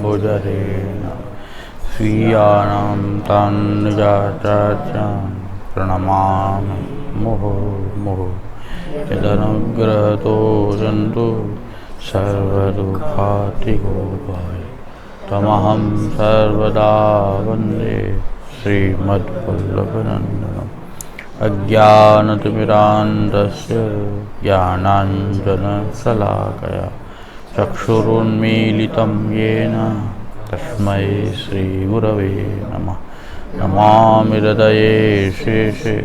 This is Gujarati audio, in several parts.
बुधरेण स्वीयानां तान्निजाचार्यां प्रणमामि मुहुर्मुहुः यदनुग्रहतो जन्तु सर्वदुःखातिगोपाय तमहं सर्वदा वन्दे श्रीमद्वल्लभनन्दनम् अज्ञानतिमिरान्धस्य ज्ञानाञ्जनशलाकया चक्षुरुन्मीलितं येन तस्मै श्रीगुरवे नमः। नमामि हृदये शेषे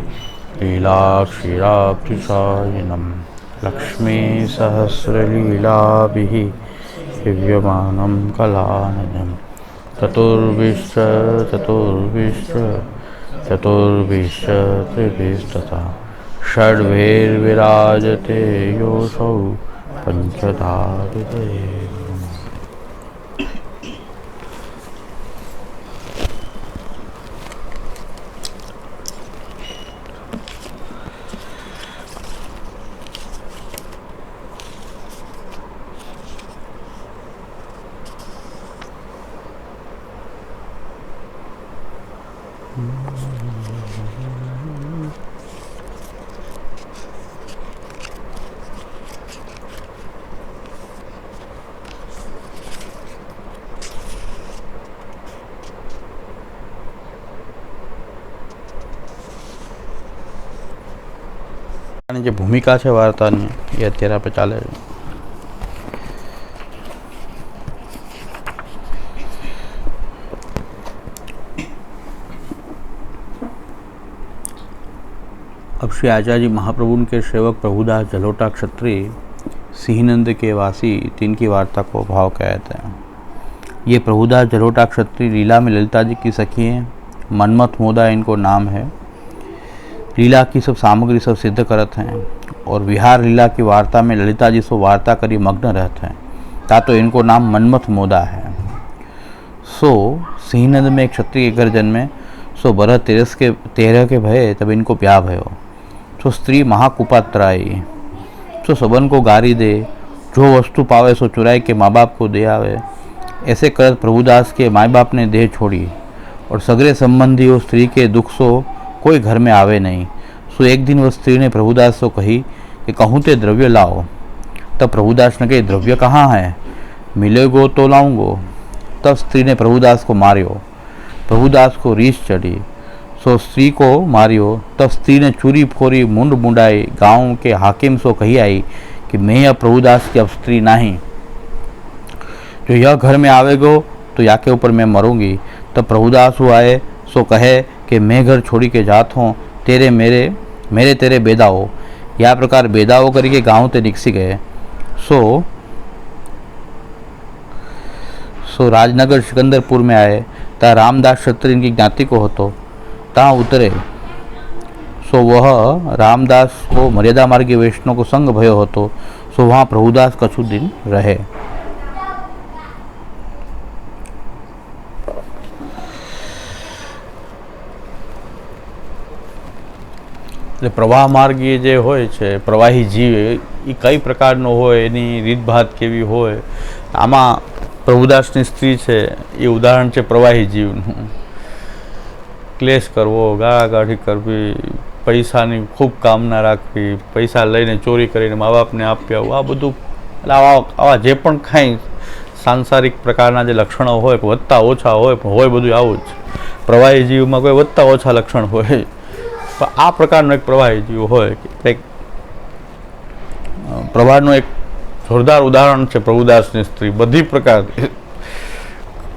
लीलाक्षीराब्धिसायिनं लक्ष्मीसहस्रलीलाभिः सेव्यमानं कलाननं चतुर्भिश्च त्रिभिस्तथा षड्भिर्विराजते योऽसौ पंचधा हृदये। જે ભૂમિકા છે વાર્તાની એ અત્યારે આપણે ચાલે છે. अब श्री आचार्य महाप्रभु के सेवक प्रभुदास जलोटा क्षत्रिय सिंहनंद के वासी तिनकी वार्ता को भाव कहते हैं. ये प्रभुदास जलोटा क्षत्रिय लीला में ललिता जी की सखी हैं. मनमथ मोदा इनको नाम है. लीला की सब सामग्री सब सिद्ध करत हैं और विहार लीला की वार्ता में ललिता जी सो वार्ता करी मग्न रहते हैं. ता तो इनको नाम मनमथ मोदा है. सो सिंहनंद में एक क्षत्रिय के घर जन्मे. सो बरह 13 के भये तब इनको ब्याह भयो. सो स्त्री महाकुपात्राई. सो सबन को गारी दे. जो वस्तु पावे सो चुराई के माँ बाप को दे आवे. ऐसे करत प्रभुदास के माँ बाप ने देह छोड़ी और सगरे संबंधियों स्त्री के दुख सो कोई घर में आवे नहीं. सो एक दिन वह स्त्री ने प्रभुदास को कही कि कहूँ ते द्रव्य लाओ. तब प्रभुदास ने कही द्रव्य कहाँ है, मिलेगो तो लाऊंगो. तब स्त्री ने प्रभुदास को मार्यो. प्रभुदास को रीछ चढ़ी. सो स्त्री को मार्यो. तब स्त्री ने चूरी फोरी मुंड मुंडाई. गाँव के हाकिम सो कही आई कि मैं अब प्रभुदास की अब स्त्री नहीं. जो यह घर में आवेगो तो या के ऊपर मैं मरूंगी. तब प्रभुदास आए सो कहे कि मैं घर छोड़ी के जात हूँ. तेरे मेरे तेरे बेदाओ. यह प्रकार बेदाओ करके गाँव ते निकसी गए. सो राजनगर सिकंदरपुर में आए. ता रामदास क्षत्रिय इनकी ज्ञाति को होतो. ता उतरे. सो वह रामदास को मर्यादा मार्गी वैष्णव को संग भयो होतो. सो वहाँ प्रभुदास कछु दिन रहे. એટલે પ્રવાહ માર્ગીય જે હોય છે પ્રવાહી જીવ એ કઈ પ્રકારનો હોય, એની રીતભાત કેવી હોય. આમાં પ્રભુદાસની સ્ત્રી છે એ ઉદાહરણ છે પ્રવાહી જીવનું. ક્લેશ કરવો, ગાળાગાળી કરવી, પૈસાની ખૂબ કામના રાખવી, પૈસા લઈને ચોરી કરીને મા બાપને આપી આવવું, આ બધું એટલે આવા જે પણ કાંઈ સાંસારિક પ્રકારના જે લક્ષણો હોય વધતા ઓછા હોય બધું આવું જ. પ્રવાહી જીવમાં કોઈ વધતા ઓછા લક્ષણ હોય. આ પ્રકારનો એક પ્રવાહી જીવ હોય કંઈક પ્રવાહનું એક જોરદાર ઉદાહરણ છે પ્રભુદાસની સ્ત્રી. બધી પ્રકાર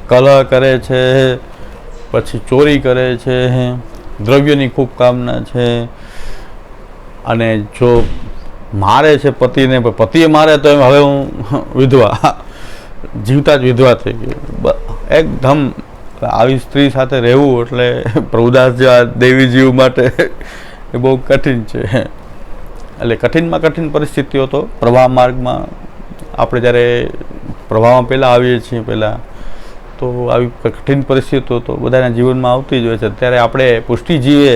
કલહ કરે છે, પછી ચોરી કરે છે, દ્રવ્યની ખૂબ કામના છે, અને જો મારે છે પતિને, પતિએ મારે તો હવે હું વિધવા, જીવતા જ વિધવા થઈ ગઈ. એકદમ આવી સ્ત્રી સાથે રહેવું એટલે પ્રભુદાસ જેવા દેવી જીવ માટે એ બહુ કઠિન છે. એટલે કઠિનમાં કઠિન પરિસ્થિતિઓ તો પ્રવાહ માર્ગમાં આપણે જ્યારે પ્રવાહમાં પહેલાં આવીએ છીએ તો આવી કઠિન પરિસ્થિતિઓ તો બધાના જીવનમાં આવતી જ હોય છે. ત્યારે આપણે પુષ્ટિજીવે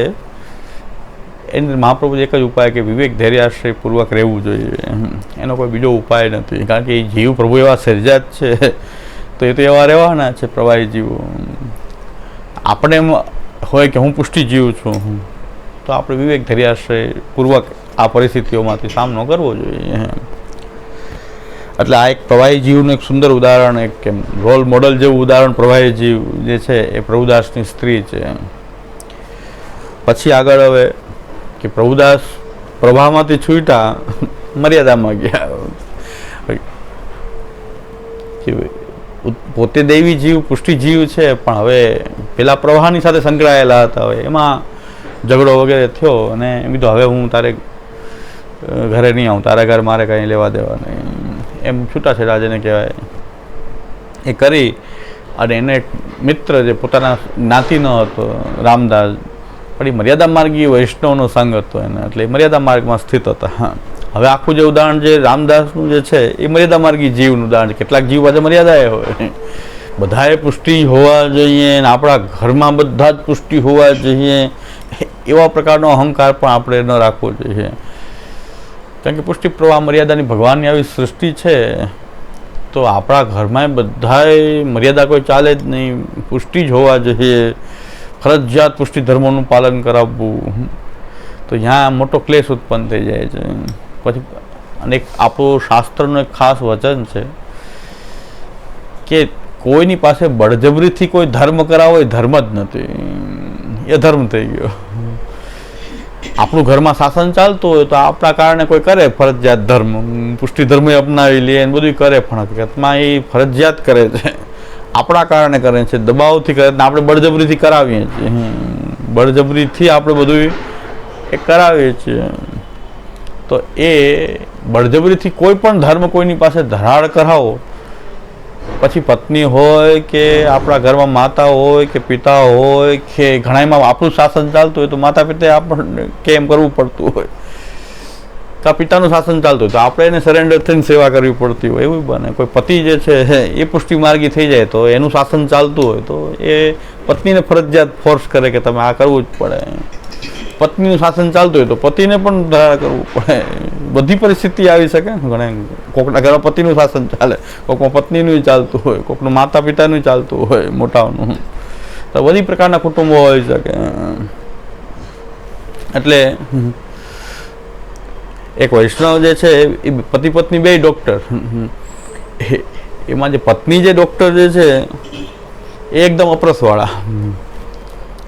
એની મહાપ્રભુ એક જ ઉપાય કે વિવેક ધૈર્યાશ્રયપૂર્વક રહેવું જોઈએ, એનો કોઈ બીજો ઉપાય નથી. કારણ કે એ જીવ પ્રભુ એવા સર્જાત છે તો એ તો એવા રહેવાના છે પ્રવાહી જીવો. આપણે એમ હોય કે હું પુષ્ટિ જીવ છું તો આપણે વિવેક ધૈર્યાશ્રયપૂર્વક આ પરિસ્થિતિઓમાંથી સામનો કરવો જોઈએ. એટલે આ એક પ્રવાહી જીવનું એક સુંદર ઉદાહરણ, એક કેમ રોલ મોડલ જેવું ઉદાહરણ પ્રવાહી જીવ જે છે એ પ્રભુદાસની સ્ત્રી છે. પછી આગળ હવે કે પ્રભુદાસ પ્રભામાંથી છૂટા મર્યાદામાં ગયા. પોતે દૈવી જીવ પુષ્ટિ જીવ છે પણ હવે પેલા પ્રવાહની સાથે સંકળાયેલા હતા. હવે એમાં ઝઘડો વગેરે થયો અને એમ કીધું હવે હું તારે ઘરે નહીં આવું, તારા ઘર મારે કંઈ લેવા દેવા નહીં, એમ છૂટાછેડા જેને કહેવાય એ કરી. અને એને એક મિત્ર જે પોતાના જ્ઞાતિનો હતો રામદાસ, પણ એ મર્યાદા માર્ગી વૈષ્ણવનો સંગ હતો એને, એટલે એ મર્યાદા માર્ગમાં સ્થિત હતા. હવે આખું જે ઉદાહરણ જે રામદાસનું જે છે એ મર્યાદા માર્ગી જીવનું ઉદાહરણ છે. કેટલાક જીવ પાસે મર્યાદાએ હોય, બધાએ પુષ્ટિ હોવા જોઈએ ને આપણા ઘરમાં બધા જ પુષ્ટિ હોવા જોઈએ, એવા પ્રકારનો અહંકાર પણ આપણે ન રાખવો જોઈએ. કારણ કે પુષ્ટિ પ્રવાહ મર્યાદાની ભગવાનની આવી સૃષ્ટિ છે તો આપણા ઘરમાં બધાએ મર્યાદા કોઈ ચાલે જ નહીં, પુષ્ટિ જ હોવા જોઈએ, ફરજિયાત પુષ્ટિ ધર્મોનું પાલન કરાવવું. તો ત્યાં મોટો ક્લેશ ઉત્પન્ન થઈ જાય છે. પછી અને આપણું શાસ્ત્રનું એક ખાસ વચન છે કે કોઈની પાસે બળજબરીથી કોઈ ધર્મ કરાવો એ ધર્મ જ નથી, એ ધર્મ થઈ ગયો. આપણું ઘરમાં શાસન ચાલતું હોય તો આપણા કારણે કોઈ કરે ફરજિયાત ધર્મ, પુષ્ટિ ધર્મ અપનાવી લે ને બધું કરે, પણ હકીકતમાં એ ફરજિયાત કરે છે, આપણા કારણે કરે છે, દબાવથી કરે, આપણે બળજબરીથી કરાવીએ છીએ. બળજબરીથી આપણે બધું એ કરાવીએ છીએ. તો એ બળજબરીથી કોઈ પણ ધર્મ કોઈની પાસે ધરાડ કરાવો, પછી પત્ની હોય કે આપણા ઘરમાં માતા હોય કે પિતા હોય કે ઘણામાં આપણું શાસન ચાલતું હોય તો માતા પિતાએ આપણને કેમ કરવું પડતું હોય, તો પિતાનું શાસન ચાલતું હોય તો આપણે એને સરેન્ડર થઈને સેવા કરવી પડતી હોય, એવું બને. કોઈ પતિ જે છે એ પુષ્ટિ માર્ગી થઈ જાય તો એનું શાસન ચાલતું હોય તો એ પત્નીને ફરજિયાત ફોર્સ કરે કે તમે આ કરવું જ પડે. પત્નીનું શાસન ચાલતું હોય તો પતિને પણ ધારા કરવું પડે. બધી પરિસ્થિતિ આવી શકે ને. ઘણા કોકના ઘરમાં પતિનું શાસન ચાલે, કોકમાં પત્નીનું ચાલતું હોય, કોકનું માતા પિતાનું ચાલતું હોય, મોટાઓનું. તો બધી પ્રકારના કુટુંબો હોઈ શકે. એટલે એક વૈષ્ણવ જે છે એ પતિ પત્ની બે ડૉક્ટર, એમાં જે પત્ની જે ડૉક્ટર જે છે એ એકદમ અપરસવાળા,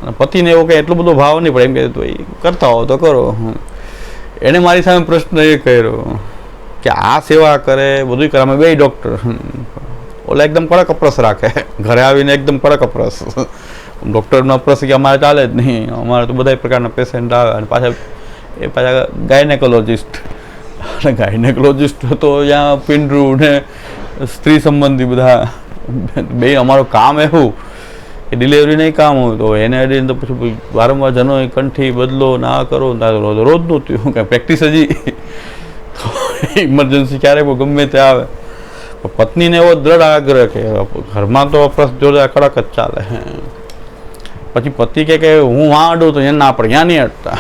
અને પતિને એવો કંઈ એટલો બધો ભાવ નહીં પડે, એમ કે તો એ કરતા હો તો કરો. એણે મારી સામે પ્રશ્ન એ કર્યો કે આ સેવા કરે બધું કરે, અમે બે ડૉક્ટર, ઓલા એકદમ કડક અપરસ રાખે, ઘરે આવીને એકદમ કડક અપરસ. ડૉક્ટરનો અપરસ કે અમારે ચાલે જ નહીં, અમારે તો બધા પ્રકારના પેશન્ટ આવે. અને પાછા ગાયનેકોલોજિસ્ટ, અને ગાયનેકોલોજિસ્ટ તો ત્યાં પિંડરું ને સ્ત્રી સંબંધી બધા બે. અમારું કામ એવું કે ડિલિવરી નહીં કામ હોય તો એને અડીને તો પછી વારંવાર જનો કંઠી બદલો ના કરો, રોજનું થયું કાંઈ પ્રેક્ટિસ હજી. ઇમરજન્સી ક્યારે ગમે તે આવે. પત્નીને એવો દ્રઢ આગ્રહ કે ઘરમાં તો અપરસ જોડે કડક જ ચાલે. પછી પતિ કે હું આ અડું તો એને ના પડે, ત્યાં નહીં અડતા.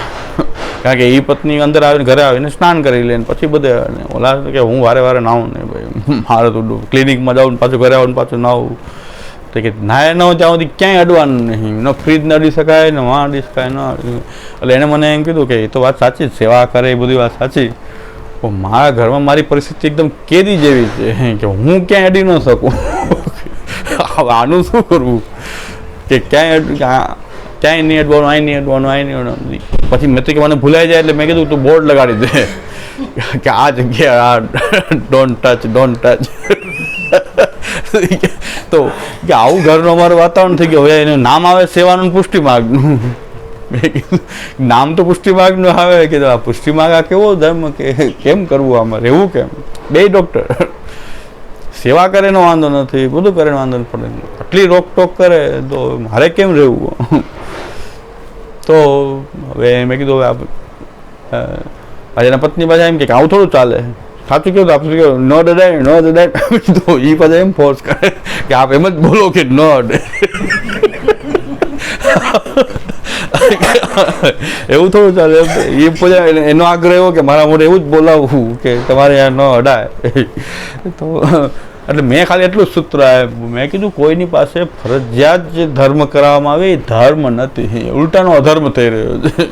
કારણ કે એ પત્ની અંદર આવીને ઘરે આવીને સ્નાન કરી લે પછી બધે. ઓલા કે હું વારે વારે નાહું ને ભાઈ, મારે તો ક્લિનિકમાં જાઉં પાછું ઘરે આવું પાછું નાહવું. તો કે નાય ન હોય ત્યાં સુધી ક્યાંય અડવાનું નહીં, ન ફ્રીજ ન અડી શકાય ને વાં અડી શકાય ન. એટલે એણે મને એમ કીધું કે એ તો વાત સાચી જ, સેવા કરે એ બધી વાત સાચી, પણ મારા ઘરમાં મારી પરિસ્થિતિ એકદમ કેદી જેવી છે કે હું ક્યાંય અડી ન શકું. આનું શું કરવું કે ક્યાંય નહીં અડવાનું, અહીં નહીં અડવાનું, અહીં નહીં અડવાનું. પછી મેં તો કે મને ભૂલાઈ જાય એટલે મેં કીધું તું બોર્ડ લગાડી દે કે આ જગ્યાએ આ ડોન્ટ ટચ. તો કે આવું ઘરનું અમારું વાતાવરણ થઈ ગયું. હવે એનું નામ આવે સેવાનું પુષ્ટિ માર્ગનું. નામ તો પુષ્ટિ માર્ગનું આવે કે આ પુષ્ટિ માર્ગ આ કેવો ધર્મ, કે કેમ કરવું આમાં રહેવું કેમ. બે ડૉક્ટર સેવા કરે એનો વાંધો નથી, બધું કરે વાંધો નથી પડે, આટલી રોકટોક કરે તો મારે કેમ રહેવું. તો હવે મેં કીધું હવે આજે એના પત્ની પાછા એમ કે આવું થોડું ચાલે. સાચું કેવું આપણે કહ્યું ન દડાય ન દડાય, તો એ પાછા એમ ફોર્સ કરે કે આપ એમ જ બોલો કે ન અડે. એવું થોડું ચાલે. એ બધા એનો આગ્રહ એવો કે મારા મોઢે એવું જ બોલાવવું કે તમારે આ ન અડાય. તો એટલે મેં ખાલી એટલું જ સૂત્ર આપ્યું. મેં કીધું કોઈની પાસે ફરજિયાત જે ધર્મ કરાવવામાં આવે એ ધર્મ નથી, ઉલટાનો અધર્મ થઈ રહ્યો છે.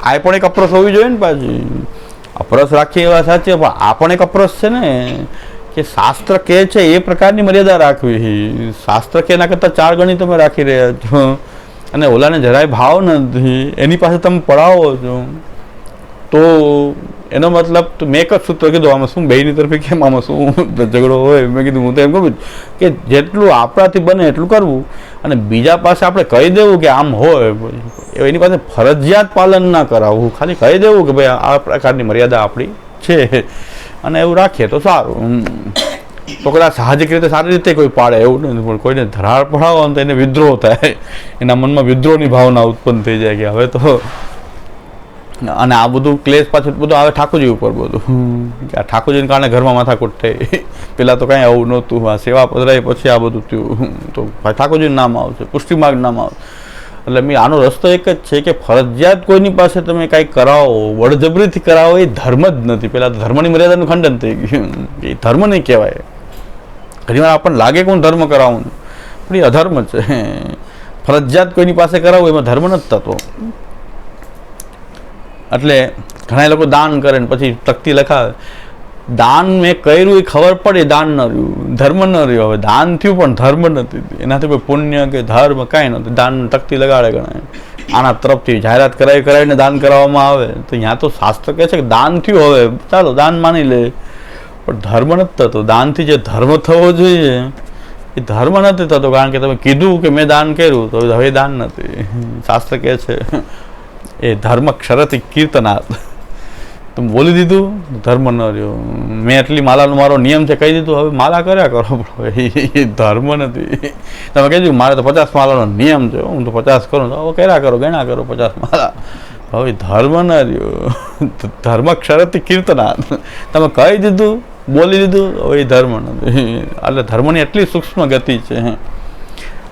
આ પણ એક અપરસ હોવી જોઈએ ને પાછી. અપરસ રાખીએ એવા સાચી, પણ આ પણ એક અપરસ છે ને કે શાસ્ત્ર કહે છે એ પ્રકારની મર્યાદા રાખવી. શાસ્ત્ર કે એના કરતાં 4 ગણી તમે રાખી રહ્યા છો અને ઓલાને જરાય ભાવ નથી, એની પાસે તમે પડાવો છો, તો એનો મતલબ મેં એક જ સૂત્ર કીધું. આમાં શું બેયની તરફે કેમ આમાં શું ઝઘડો હોય? મેં કીધું હું તો એમ કહું કે જેટલું આપણાથી બને એટલું કરવું, અને બીજા પાસે આપણે કહી દેવું કે આમ હોય, એની પાસે ફરજિયાત પાલન ના કરાવવું. ખાલી કહી દેવું કે ભાઈ આ પ્રકારની મર્યાદા આપણી છે અને એવું રાખીએ તો સારું. તો કદાચ સાહજિક રીતે સારી રીતે કોઈ પાડે એવું નથી, પણ કોઈને ધરાર પડાવો તો એને વિદ્રોહ થાય, એના મનમાં વિદ્રોહની ભાવના ઉત્પન્ન થઈ જાય કે હવે તો. અને આ બધું ક્લેશ પાછું બધું આવે ઠાકોરજી ઉપર બધું. આ ઠાકોરજીને કારણે ઘરમાં માથાકૂટ થઈ. પહેલાં તો કાંઈ આવું નહોતું, આ સેવા પધરાઈ પછી આ બધું થયું. તો ઠાકોરજીનું નામ આવશે, પુષ્ટિમાર્ગ નામ આવશે. એટલે મેં આનો રસ્તો એક જ છે કે ફરજિયાત કોઈની પાસે તમે કાંઈ કરાવો, બળજબરીથી કરાવો, એ ધર્મ જ નથી. પહેલાં તો ધર્મની મર્યાદાનું ખંડન થઈ ગયું. એ ધર્મ નહીં કહેવાય. ઘણીવાર આપણને લાગે કે હું ધર્મ કરાવું, પણ એ અધર્મ છે. ફરજિયાત કોઈની પાસે કરાવવું એમાં ધર્મ નથી થતો. એટલે ઘણા લોકો દાન કરે ને પછી તકતી લખાવે. દાન મેં કર્યું એ ખબર પડે, દાન ન રહ્યું, ધર્મ ન રહ્યો. હવે દાન થયું પણ ધર્મ નથી, એનાથી કોઈ પુણ્ય કે ધર્મ કાંઈ નથી. દાન તકતી લગાડે ગણાય. આના તરફથી જાહેરાત કરાવીને દાન કરાવવામાં આવે તો ત્યાં તો શાસ્ત્ર કહે છે કે દાન થયું, હવે ચાલો દાન માની લે, પણ ધર્મ નથી થતો. દાનથી જે ધર્મ થવો જોઈએ એ ધર્મ નથી થતો, કારણ કે તમે કીધું કે મેં દાન કર્યું તો હવે દાન નથી. શાસ્ત્ર કહે છે એ ધર્મ ક્ષરતિ કીર્તનાથ. તમે બોલી દીધું ધર્મ ન રહ્યો. મેં એટલી માલાનો મારો નિયમ છે કહી દીધું, હવે માલા કર્યા કરો, એ ધર્મ નથી. તમે કહી દીધું મારે તો 50 માલાનો નિયમ છે, હું તો 50 કરું, તો હવે કર્યા કરો, ગણ્યા કરો 50 માલા. હવે ધર્મ ન રહ્યો. ધર્મ ક્ષરતિ કીર્તનાથ. તમે કહી દીધું, બોલી દીધું, હવે એ ધર્મ નથી. એટલે ધર્મની એટલી સૂક્ષ્મ ગતિ છે.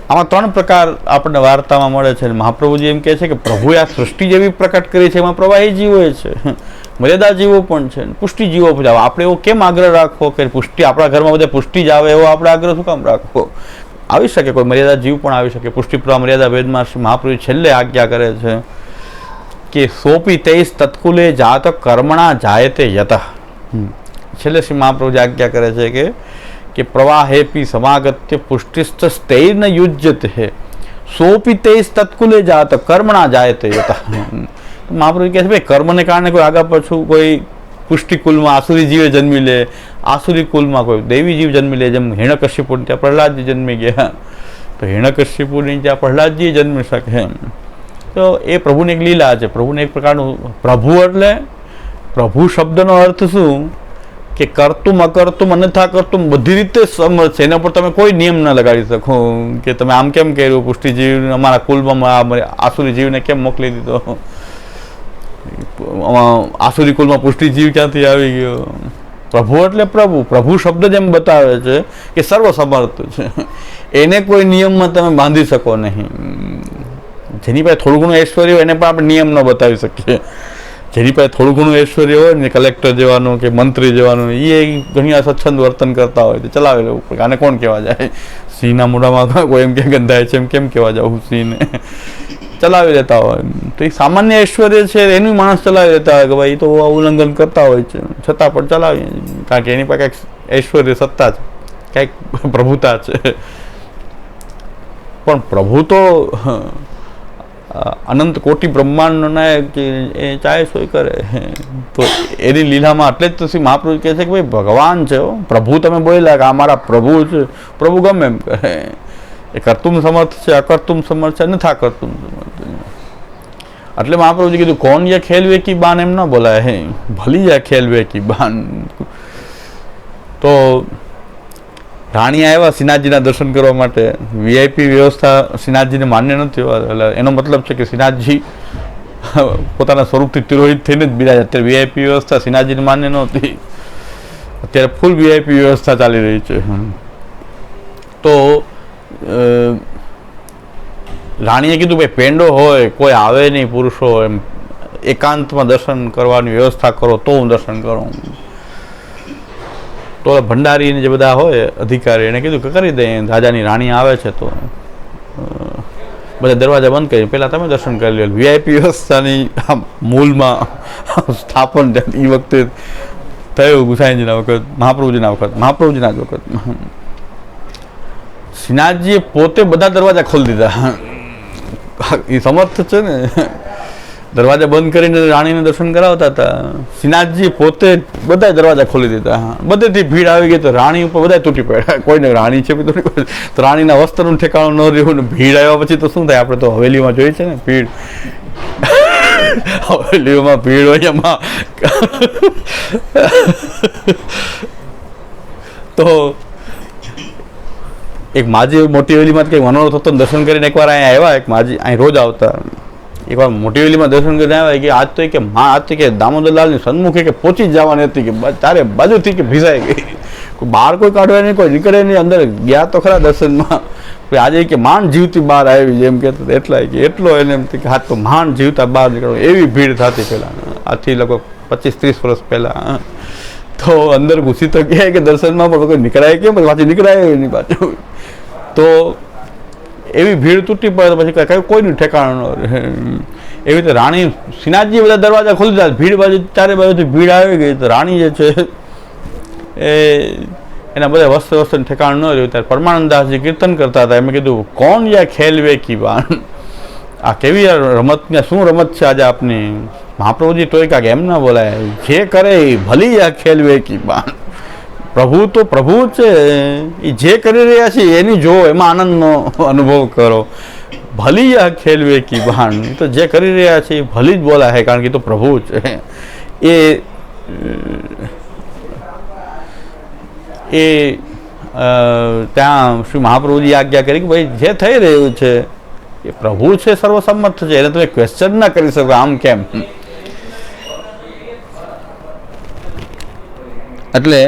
આમાં 3 પ્રકાર આપણને વાર્તામાં મળે છે. મહાપ્રભુજી એમ કહે છે કે પ્રભુએ આ સૃષ્ટિ જેવી પ્રકટ કરી છે, એમાં પ્રવાહી જીવો છે, મર્યાદા જીવો પણ છે, પુષ્ટિ જીવો પણ. આપણે એવો કેમ આગ્રહ રાખવો કે પુષ્ટિ આપણા ઘરમાં બધે પુષ્ટિ જ આવે, એવો આપણે આગ્રહ શું કામ રાખવો? આવી શકે કોઈ મર્યાદા જીવ પણ આવી શકે. પુષ્ટિ પ્રવાહ મર્યાદા ભેદમાં મહાપ્રભુ છેલ્લે આજ્ઞા કરે છે કે સોપી તેઈસ તત્કુલે જાત કર્મણા જાયતે યત. છેલ્લે શ્રી મહાપ્રભુજી આજ્ઞા કરે છે કે પ્રવાહેપી સમાગત્ય પુષ્ટિશ્ચ સ્તૈર્ન યુજ્યતે હે સોપી તેઈસ તત્કુલે જાત કર્મણા જાયતે યત. મહાપ્રભુ કહે છે ભાઈ કર્મને કારણે કોઈ આગળ પાછું કોઈ પુષ્ટિ કુલમાં આસુરી જીવે જન્મી લે, આસુરી કુલમાં કોઈ દેવી જીવ જન્મી લે. જેમ હિરણ્યકશ્યપુ ત્યાં પ્રહલાદજી જન્મી ગયા, તો હિરણ્યકશ્યપુની ત્યાં પ્રહલાદજી જન્મી શકે. તો એ પ્રભુની એક લીલા છે. પ્રભુને એક પ્રકારનું પ્રભુ એટલે પ્રભુ શબ્દનો અર્થ શું કે કરતું અકર્તું અન્યથા કરતું બધી રીતે સમર્થ છે. એના પર તમે કોઈ નિયમ ન લગાડી શકો કે તમે આમ કેમ કર્યું, પુષ્ટિજીવ અમારા કુલમાં આસુરી જીવને કેમ મોકલી દીધો, આસુરી કુલમાં પુષ્ટિજીવ ક્યાંથી આવી ગયો. પ્રભુ એટલે પ્રભુ. પ્રભુ શબ્દ જેમ બતાવે છે કે સર્વસમર્થ છે, એને કોઈ નિયમમાં તમે બાંધી શકો નહીં. જેની પાસે થોડું ઘણું ઐશ્વર્ય હોય એને પણ આપણે નિયમ ન બતાવી શકીએ. જેની પાસે થોડું ઘણું ઐશ્વર્ય હોય ને, કલેક્ટર જવાનું કે મંત્રી જવાનું, એ ઘણી વાર સ્વચ્છંદ વર્તન કરતા હોય તો ચલાવી લેવું પડે. આને કોણ કહેવા જાય? સિંહના મોઢામાં કોઈ એમ કે ગંધાય છે, એમ કેમ કહેવા જાવ? સિંહને ચલાવી લેતા હોય તો એ સામાન્ય ઐશ્વર્ય છે, એનું માણસ ચલાવી લેતા હોય કે ભાઈ તો ઉલ્લંઘન કરતા હોય છે, છતાં પણ ચલાવી, કારણ કે એની પાસે કંઈક ઐશ્વર્ય સત્તા છે, કંઈક પ્રભુતા છે. પણ પ્રભુ તો અનંત કોટી બ્રહ્માંડના એ ચાહે સોય કરે. તો એની લીલામાં એટલે જ તો શ્રી મહાપ્રભુ કહે છે કે ભાઈ ભગવાન છે, પ્રભુ તમે બોલ્યા કે અમારા પ્રભુ છે, પ્રભુ ગમે એમ કહે. એ કર્તુમ સમર્થ છે, અકર્તુમ સમર્થ છે, નથા કર્તુમ સમર્થ. એટલે મહાપ્રભુજી કીધું કોણ યે ખેલવે કી બાન એમ ન બોલાય, હે ભલી યા ખેલવે કી બાન. તો રાણી આવ્યા શ્રીનાથજીના દર્શન કરવા માટે. વીઆઈપી વ્યવસ્થા શ્રીનાથજીને માન્ય નથી. એટલે એનો મતલબ છે કે શ્રીનાથજી પોતાના સ્વરૂપથી તિરોહિત થઈને જ બિરાજ. અત્યારે વીઆઈપી વ્યવસ્થા શ્રીનાથજીને માન્ય નહોતી, અત્યારે ફૂલ વીઆઈપી વ્યવસ્થા ચાલી રહી છે. તો રાણીએ કીધું ભાઈ પેંડો હોય, કોઈ આવે નહીં પુરુષો, એમ એકાંતમાં દર્શન કરવાની વ્યવસ્થા કરો તો હું દર્શન કરું. તો ભંડારી જે બધા હોય અધિકારી એને કીધું કે કરી દે, રાજાની રાણી આવે છે તો બધા દરવાજા બંધ કરી પહેલાં તમે દર્શન કરી લો. વીઆઈપી વ્યવસ્થાની મૂળમાં સ્થાપન એ વખતે થયું ગુસાઈજીના વખત, મહાપ્રભુજીના જ વખત. શ્રીનાથજીએ પોતે બધા દરવાજા ખોલી દીધા. એ સમર્થ છે ને, દરવાજા બંધ કરીને રાણીને દર્શન કરાવતા હતા. શ્રીનાથજી પોતે બધા દરવાજા ખોલી દીધા. બધેથી ભીડ આવી ગઈ તો રાણી ઉપર બધા તૂટી પડ્યા. કોઈને રાણી છે તો રાણીના વસ્ત્રનું ઠેકાણું ન રહ્યું ને ભીડ આવ્યા પછી તો શું થાય? આપણે તો હવેલીમાં જોઈએ છે ને ભીડ, હવેલીઓમાં ભીડ હોય એમાં તો એક માજી મોટી હવેલીમાં કંઈક મનોરથ હતો, દર્શન કરીને એકવાર અહીંયા આવ્યા. એક માજી અહીં રોજ આવતા, એકવાર મોટી હવેલીમાં દર્શન કરીને આવ્યા કે આજ તો કે માં આજ તો કે દામોદરલાલની સન્મુખે કે પહોંચી જ જવાની હતી કે ચારે બાજુથી કે ભીસાઈ ગઈ, બહાર કોઈ કાઢવા નહીં, કોઈ નીકળે નહીં, અંદર ગયા તો ખરા દર્શનમાં. આજે કે માંડ જીવતી બહાર આવી, જેમ કે એટલા કે એટલો એને એમ કે હાથ તો માંડ જીવતા બહાર નીકળો, એવી ભીડ થતી પહેલાં, આથી લગભગ 25-30 વર્ષ પહેલાં. તો અંદર ઘૂસી તો ગયા કે દર્શનમાં પણ કોઈ નીકળાય કેમ, પાછી નીકળાય નહીં પાછું. તો એવી ભીડ તૂટી પડે તો પછી કોઈનું ઠેકાણું ન રહે. એવી રીતે રાણી શ્રીનાથજી બધા દરવાજા ખોલી દીધા, ભીડ બાજુ ચારે બાજુથી ભીડ આવી ગઈ. તો રાણી જે છે એ એના બધા વસ્ત્રનું ઠેકાણું ન રહ્યું. ત્યારે પરમાનંદદાસજી કીર્તન કરતા હતા. એમણે કીધું કોણ યા ખેલવે કી બાન, આ કેવી રમત, શું રમત છે આજે આપની? મહાપ્રભુજી ટોયકા કે એમ ના બોલાય, જે કરે એ ભલી યા ખેલવે કી બાન. પ્રભુ તો પ્રભુ છે, એ જે કરી રહ્યા છે એની જો એમાં આનંદનો અનુભવ કરો. ભલી યા ખેલવે કી બાન, તો જે કરી રહ્યા છે એ ભલી જ બોલાય, કારણ કે તો પ્રભુ છે. એ ત્યાં શ્રી મહાપ્રભુજી આજ્ઞા કરી કે ભાઈ જે થઈ રહ્યું છે એ પ્રભુ છે, સર્વસંમત છે, એને તમે ક્વેશ્ચન ના કરી શકો આમ કેમ. એટલે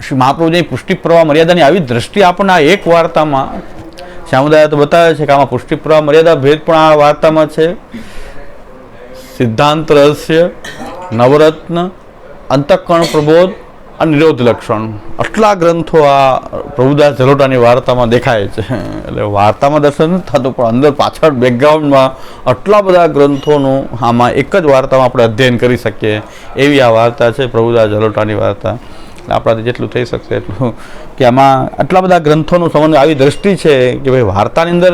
શ્રી મહાપ્રભુજીની પુષ્ટિ પ્રવાહ મર્યાદાની આવી દ્રષ્ટિ આપણને આ એક વાર્તામાં શ્યામદાદા તો બતાવે છે કે આમાં પુષ્ટિ પ્રવાહ મર્યાદા ભેદ પણ આ વાર્તામાં છે. સિદ્ધાંત રહસ્ય, નવરત્ન, અંતઃકરણ પ્રબોધ અને નિરોધ લક્ષણ, આટલા ગ્રંથો આ પ્રભુદાસ જલોટાની વાર્તામાં દેખાય છે. એટલે વાર્તામાં દર્શન નથી થતું, પણ અંદર પાછળ બેકગ્રાઉન્ડમાં આટલા બધા ગ્રંથોનું આમાં એક જ વાર્તામાં આપણે અધ્યયન કરી શકીએ એવી આ વાર્તા છે પ્રભુદાસ જલોટાની વાર્તા. આપણાથી જેટલું થઈ શકશે એટલું કે આમાં આટલા બધા ગ્રંથોનું સંબંધ આવી દ્રષ્ટિ છે કે ભાઈ વાર્તાની અંદર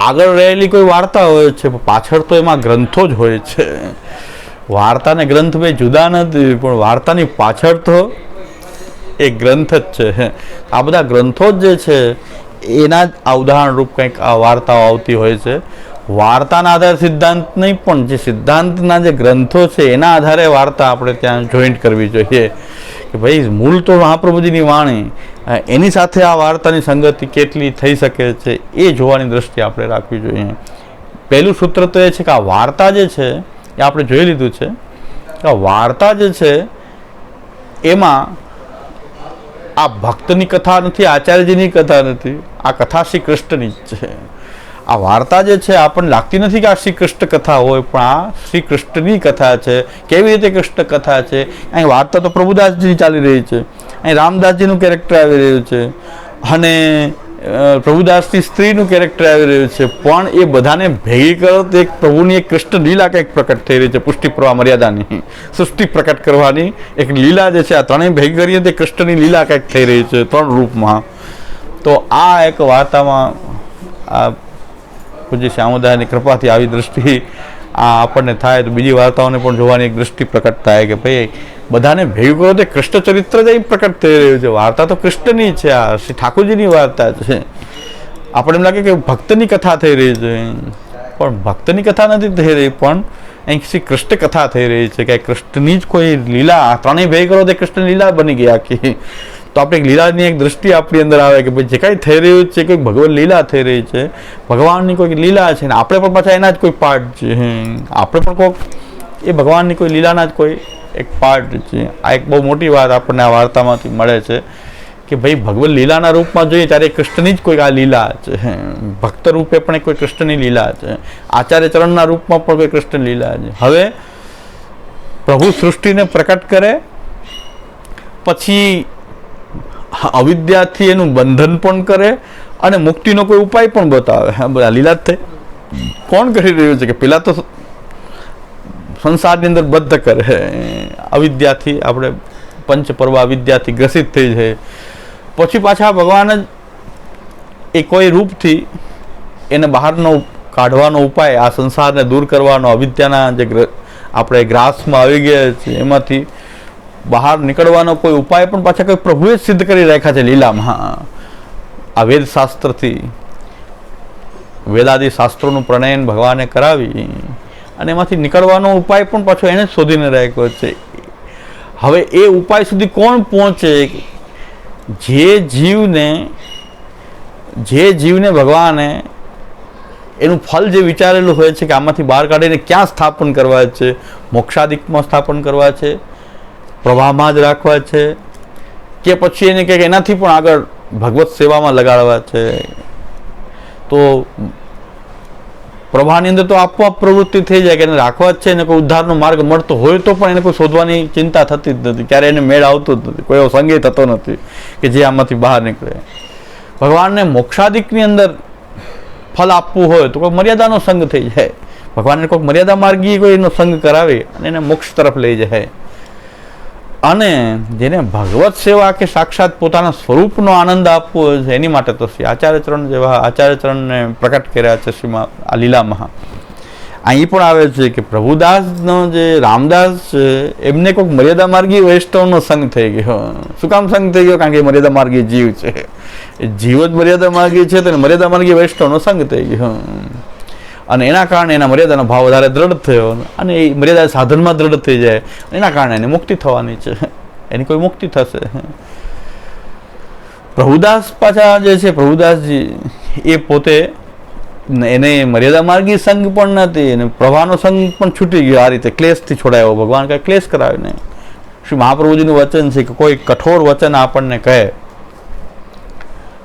આગળ રહેલી કોઈ વાર્તા હોય છે, પાછળ તો એમાં ગ્રંથો જ હોય છે. વાર્તા ને ગ્રંથ બે જુદા નથી, પણ વાર્તાની પાછળ તો એ ગ્રંથ જ છે. આ બધા ગ્રંથો જ જે છે એના જ આ ઉદાહરણરૂપ કંઈક આ વાર્તાઓ આવતી હોય છે. વાર્તાના આધારે સિદ્ધાંત નહીં, પણ જે સિદ્ધાંતના જે ગ્રંથો છે એના આધારે વાર્તા આપણે ત્યાં જોઈન્ટ કરવી જોઈએ કે ભાઈ મૂળ તો મહાપ્રભુજીની વાણી, એની સાથે આ વાર્તાની સંગતિ કેટલી થઈ શકે છે એ જોવાની દ્રષ્ટિ આપણે રાખવી જોઈએ. પહેલું સૂત્ર તો એ છે કે આ વાર્તા જે છે એ આપણે જોઈ લીધું છે કે આ વાર્તા જે છે એમાં આ ભક્તની કથા નથી, આચાર્યજીની કથા નથી, આ કથા શ્રી કૃષ્ણની જ છે. આ વાર્તા જે છે આપણને લાગતી નથી કે આ શ્રી કૃષ્ણ કથા હોય, પણ આ શ્રી કૃષ્ણની કથા છે. કેવી રીતે કૃષ્ણ કથા છે? અહીં વાર્તા તો પ્રભુદાસજીની ચાલી રહી છે, અહીં રામદાસજીનું કેરેક્ટર આવી રહ્યું છે અને પ્રભુદાસની સ્ત્રીનું કેરેક્ટર આવી રહ્યું છે, પણ એ બધાને ભેગી કરો તો એક પ્રભુની એક કૃષ્ણ લીલા કંઈક પ્રકટ થઈ રહી છે. પુષ્ટિ પ્રવાહ મર્યાદાની સૃષ્ટિ પ્રકટ કરવાની એક લીલા જે છે, આ ત્રણેય ભેગી કરીએ તો કૃષ્ણની લીલા કંઈક થઈ રહી છે 3 રૂપમાં. તો આ એક વાર્તામાં આ પૂજ્ય શ્યામદાસની કૃપાથી આવી દ્રષ્ટિ આ આપણને થાય તો બીજી વાર્તાઓને પણ જોવાની એક દ્રષ્ટિ પ્રકટ થાય કે ભાઈ બધાને ભેગું કરો તો કૃષ્ણ ચરિત્ર જ પ્રકટ થઈ રહ્યું છે. વાર્તા તો કૃષ્ણની છે, આ શ્રી ઠાકોરજીની વાર્તા છે. આપણે એમ લાગે કે ભક્તની કથા થઈ રહી છે, પણ ભક્તની કથા નથી થઈ રહી, પણ અહીં શ્રી કૃષ્ણ કથા થઈ રહી છે કે કૃષ્ણની જ કોઈ લીલા, ત્રણેય ભેગી કરો તો કૃષ્ણ લીલા બની ગઈ આખી. તો આપણે એક લીલાની એક દ્રષ્ટિ આપણી અંદર આવે કે ભાઈ જે કાંઈ થઈ રહ્યું છે કોઈક ભગવાન લીલા થઈ રહી છે, ભગવાનની કોઈક લીલા છે ને આપણે પણ પાછા એના જ કોઈ પાર્ટ છે. આપણે પણ કોઈક એ ભગવાનની કોઈ લીલાના જ કોઈ એક પાર્ટ છે. આ એક બહુ મોટી વાત આપણને આ વાર્તામાંથી મળે છે કે ભાઈ ભગવત લીલાના રૂપમાં જોઈએ ત્યારે કૃષ્ણની જ કોઈ આ લીલા છે, ભક્ત રૂપે પણ કોઈ કૃષ્ણની લીલા છે, આચાર્ય ચરણના રૂપમાં પણ કોઈ કૃષ્ણ લીલા છે. હવે પ્રભુ સૃષ્ટિને પ્રકટ કરે, પછી અવિદ્યાથી એનું બંધન પણ કરે અને મુક્તિનો કોઈ ઉપાય પણ બતાવે. હા, બધા લીલા જ થઈ. કોણ કરી રહ્યું છે કે પેલા તો સંસારની અંદર બદ્ધ કરે, અવિદ્યાથી આપણે પંચપર્વ અવિદ્યાથી ગ્રસિત થઈ જાય, પછી પાછા ભગવાન જ એ કોઈ રૂપથી એને બહારનો કાઢવાનો ઉપાય, આ સંસારને દૂર કરવાનો, અવિદ્યાના જે આપણે ગ્રાસમાં આવી ગયા છે એમાંથી બહાર નીકળવાનો કોઈ ઉપાય પણ પાછા કોઈ પ્રભુએ જ સિદ્ધ કરી રાખ્યા છે લીલામાં. આ વેદ શાસ્ત્રથી, વેદાદિ શાસ્ત્રોનું પ્રણયન ભગવાને કરાવી અને એમાંથી નીકળવાનો ઉપાય પણ પાછો એને જ શોધીને રાખ્યો છે. હવે એ ઉપાય સુધી કોણ પહોંચે? જે જીવને ભગવાને એનું ફલ જે વિચારેલું હોય છે કે આમાંથી બહાર કાઢીને ક્યાં સ્થાપન કરવા છે, મોક્ષાદિકમાં સ્થાપન કરવા છે, પ્રવાહમાં જ રાખવા છે, કે પછી એને કંઈક એનાથી પણ આગળ ભગવત સેવામાં લગાડવા છે, તો પ્રવાહની અંદર તો આપોઆપ પ્રવૃત્તિ થઈ જાય કે એને રાખવા જ છે. એને કોઈ ઉદ્ધારનો માર્ગ મળતો હોય તો પણ એને કોઈ શોધવાની ચિંતા થતી જ નથી, ક્યારે એને મેળ આવતો જ નથી, કોઈ એવો સંગે થતો નથી કે જે આમાંથી બહાર નીકળે. ભગવાનને મોક્ષાદિકની અંદર ફલ આપવું હોય તો કોઈ મર્યાદાનો સંગ થઈ જાય. ભગવાનને કોઈક મર્યાદા માર્ગી કોઈ એનો સંગ કરાવે અને એને મોક્ષ તરફ લઈ જાય. અને જેને ભગવત સેવા કે સાક્ષાત પોતાના સ્વરૂપનો આનંદ આપવો છે એની માટે તો શ્રી આચાર્યચરણ જેવા આચાર્યચરણને પ્રકટ કર્યા છે શ્રીમાં આ લીલામાં. અહીં પણ આવે છે કે પ્રભુદાસનો જે રામદાસ છે એમને કોઈક મર્યાદા માર્ગી વૈષ્ણવનો સંગ થઈ ગયો. શું કામ સંગ થઈ ગયો? કારણ કે મર્યાદા માર્ગી જીવ છે, જીવ જ મર્યાદા માર્ગી છે તો મર્યાદા માર્ગી વૈષ્ણવનો સંગ થઈ ગયો અને એના કારણે એના મર્યાદાનો ભાવ વધારે દ્રઢ થયો અને એ મર્યાદા સાધનમાં દ્રઢ થઈ જાય, એના કારણે એને મુક્તિ થવાની છે, એની કોઈ મુક્તિ થશે. પ્રભુદાસ પાછા જે છે પ્રભુદાસજી એ પોતે એને મર્યાદા માર્ગી સંગ પણ નથી અને પ્રવાહનો સંગ પણ છૂટી ગયો. આ રીતે ક્લેશથી છોડાયો. ભગવાન કાંઈ ક્લેશ કરાવે નહીં. શ્રી મહાપ્રભુજીનું વચન છે કે કોઈ કઠોર વચન આપણને કહે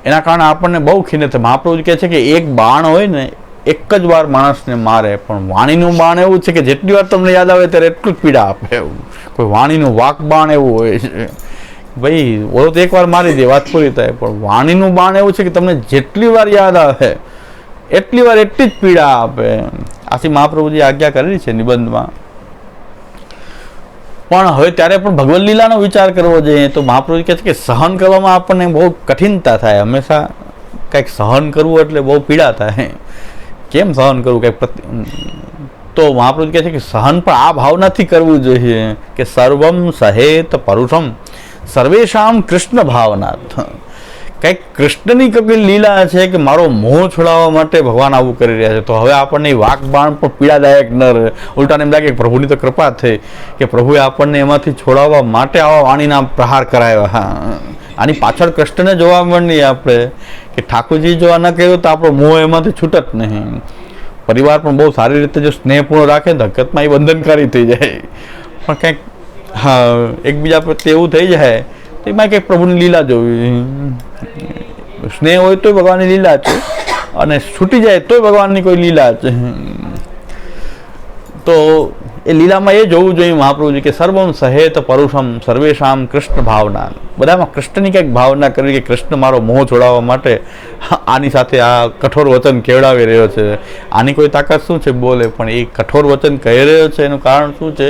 એના કારણે આપણને બહુ ખીને થાય. મહાપ્રભુજી કહે છે કે એક બાણ હોય ને એક જ વાર માણસને મારે, પણ વાણીનું બાણ એવું છે કે જેટલી વાર તમને યાદ આવે ત્યારે એટલું જ પીડા આપે. એવું કોઈ વાણીનું વાક બાણ એવું હોય છે ભાઈ, ઓલો તો એકવાર મારી દે વાત પૂરી થાય, પણ વાણીનું બાણ એવું છે કે તમને જેટલી વાર યાદ આવે એટલી વાર એટલી જ પીડા આપે. આથી મહાપ્રભુજી આજ્ઞા કરેલી છે નિબંધમાં. પણ હવે ત્યારે પણ ભગવદ લીલાનો વિચાર કરવો જોઈએ તો મહાપ્રભુજી કહે છે કે સહન કરવામાં આપણને બહુ કઠિનતા થાય. હંમેશા કંઈક સહન કરવું એટલે બહુ પીડા થાય. કેમ સહન કરવું? કંઈક તો મહાપ્રભુ કહે છે કે સહન પણ આ ભાવનાથી કરવું જોઈએ કે સર્વમ સહેત પરુષમ સર્વેશામ કૃષ્ણ ભાવનાથ. કંઈક કૃષ્ણની કઈ લીલા છે કે મારો મોહ છોડાવવા માટે ભગવાન આવું કરી રહ્યા છે. તો હવે આપણને વાક બાણ પણ પીડાદાયક ન રહે. ઉલટાને એમ લાગે કે પ્રભુની તો કૃપા થઈ કે પ્રભુએ આપણને એમાંથી છોડાવવા માટે આવા વાણીના પ્રહાર કરાવ્યા. હા, આની પાછળ કૃષ્ણને જોવા મળીએ આપણે કે ઠાકોરજી જો આ ન કહ્યું તો આપણો મોહ એમાંથી છૂટત નહીં. પરિવાર પણ બહુ સારી રીતે જો સ્નેહપૂર્ણ રાખે તો હકીકતમાં એ બંધનકારી થઈ જાય. પણ કંઈક હા એકબીજા પ્રત્યે એવું થઈ જાય તો એમાં કંઈક પ્રભુની લીલા જોવી. સ્નેહ હોય તોય ભગવાનની લીલા છે અને છૂટી જાય તોય ભગવાનની કોઈ લીલા છે. તો એ લીલામાં એ જોવું જોઈએ મહાપ્રભુજી કે સર્વમ સહેત પરુષમ સર્વેશામ કૃષ્ણ ભાવના. બધામાં કૃષ્ણની કંઈક ભાવના કરવી કે કૃષ્ણ મારો મોહ છોડાવવા માટે આની સાથે આ કઠોર વચન કેવડાવી રહ્યો છે. આની કોઈ તાકાત શું છે બોલે, પણ એ કઠોર વચન કહી રહ્યો છે એનું કારણ શું છે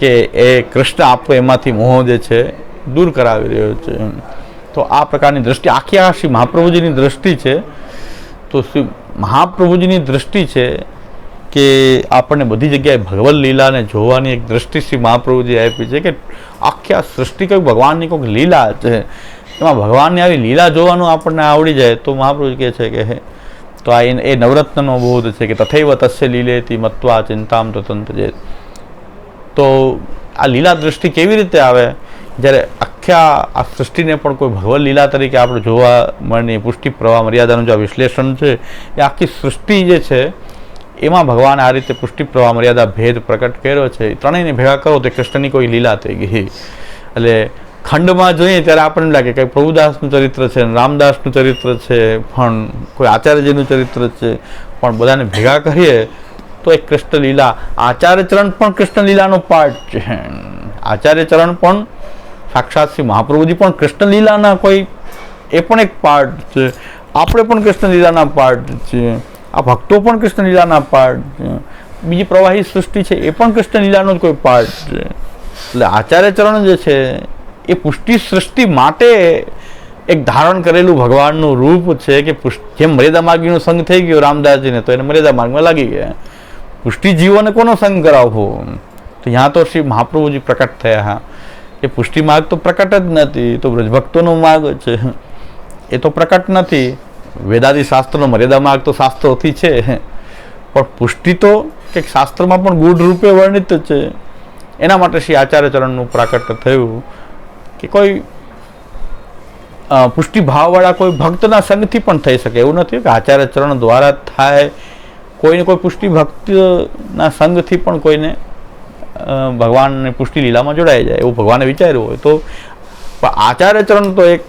કે એ કૃષ્ણ આપો એમાંથી મોહ જે છે દૂર કરાવી રહ્યો છે. તો આ પ્રકારની દ્રષ્ટિ આખી આ શ્રી મહાપ્રભુજીની દ્રષ્ટિ છે. તો શ્રી મહાપ્રભુજીની દ્રષ્ટિ છે કે આપણને બધી જગ્યાએ ભગવદ લીલાને જોવાની એક દ્રષ્ટિ શ્રી મહાપ્રભુજી આપી છે કે આખી આ સૃષ્ટિ કંઈક ભગવાનની કોઈક લીલા છે, એમાં ભગવાનની આવી લીલા જોવાનું આપણને આવડી જાય તો મહાપ્રભુજી કહે છે કે તો આ એ નવરત્નનો બોધ છે કે તથૈવ તસ્ય લીલેતી મત્વા ચિંતામ તતંતજેત. તો આ લીલા દ્રષ્ટિ કેવી રીતે આવે જ્યારે આખા આ સૃષ્ટિને પણ કોઈ ભગવદ લીલા તરીકે આપણે જોવા મળે. પુષ્ટિ પ્રવાહ મર્યાદાનું જે વિશ્લેષણ છે એ આખી સૃષ્ટિ જે છે એમાં ભગવાન આ રીતે પુષ્ટિ પ્રવાહ મર્યાદા ભેદ પ્રકટ કર્યો છે. ત્રણેયને ભેગા કરો તો કૃષ્ણની કોઈ લીલા થઈ ગઈ. એટલે ખંડમાં જોઈએ ત્યારે આપણને લાગે કે પ્રભુદાસનું ચરિત્ર છે, રામદાસનું ચરિત્ર છે, પણ કોઈ આચાર્યજીનું ચરિત્ર છે, પણ બધાને ભેગા કરીએ તો એક કૃષ્ણ લીલા, આચાર્યચરણ પણ કૃષ્ણ લીલાનો પાર્ટ છે. આચાર્યચરણ પણ સાક્ષાત શ્રી મહાપ્રભુજી પણ કૃષ્ણ લીલાના કોઈ એ પણ એક પાર્ટ છે. આપણે પણ કૃષ્ણ લીલાના પાર્ટ છે. આ ભક્તો પણ કૃષ્ણ લીલાના પાર્ટ છે. બીજી પ્રવાહી સૃષ્ટિ છે એ પણ કૃષ્ણ લીલાનો જ કોઈ પાર્ટ છે. એટલે આચાર્યચરણ જે છે એ પુષ્ટિ સૃષ્ટિ માટે એક ધારણ કરેલું ભગવાનનું રૂપ છે કે જેમ મર્યાદા માર્ગીનો સંગ થઈ ગયો રામદાસજીને, તો એને મર્યાદા માર્ગમાં લાગી ગયા. પુષ્ટિ જીવોને કોનો સંગ કરાવવો? તો ત્યાં તો શ્રી મહાપ્રભુજી પ્રકટ થયા. એ પુષ્ટિ માર્ગ તો પ્રકટ જ નથી, તો બ્રજભક્તોનો માર્ગ છે, એ તો પ્રકટ નથી. વેદાદી શાસ્ત્રનો મર્યાદા માર્ગ તો શાસ્ત્રોથી છે, પણ પુષ્ટિ તો કંઈક શાસ્ત્રમાં પણ ગૂઢ રૂપે વર્ણિત છે. એના માટે શ્રી આચાર્યચરણનું પ્રાકટ્ય થયું કે કોઈ પુષ્ટિ ભાવવાળા કોઈ ભક્તના સંગથી પણ થઈ શકે. એવું નથી કે આચાર્યચરણ દ્વારા થાય. કોઈને કોઈ પુષ્ટિ ભક્તના સંગથી પણ કોઈને ભગવાનની પુષ્ટિ લીલામાં જોડાઈ જાય એવું ભગવાને વિચાર્યું હોય તો. આચાર્યચરણ તો એક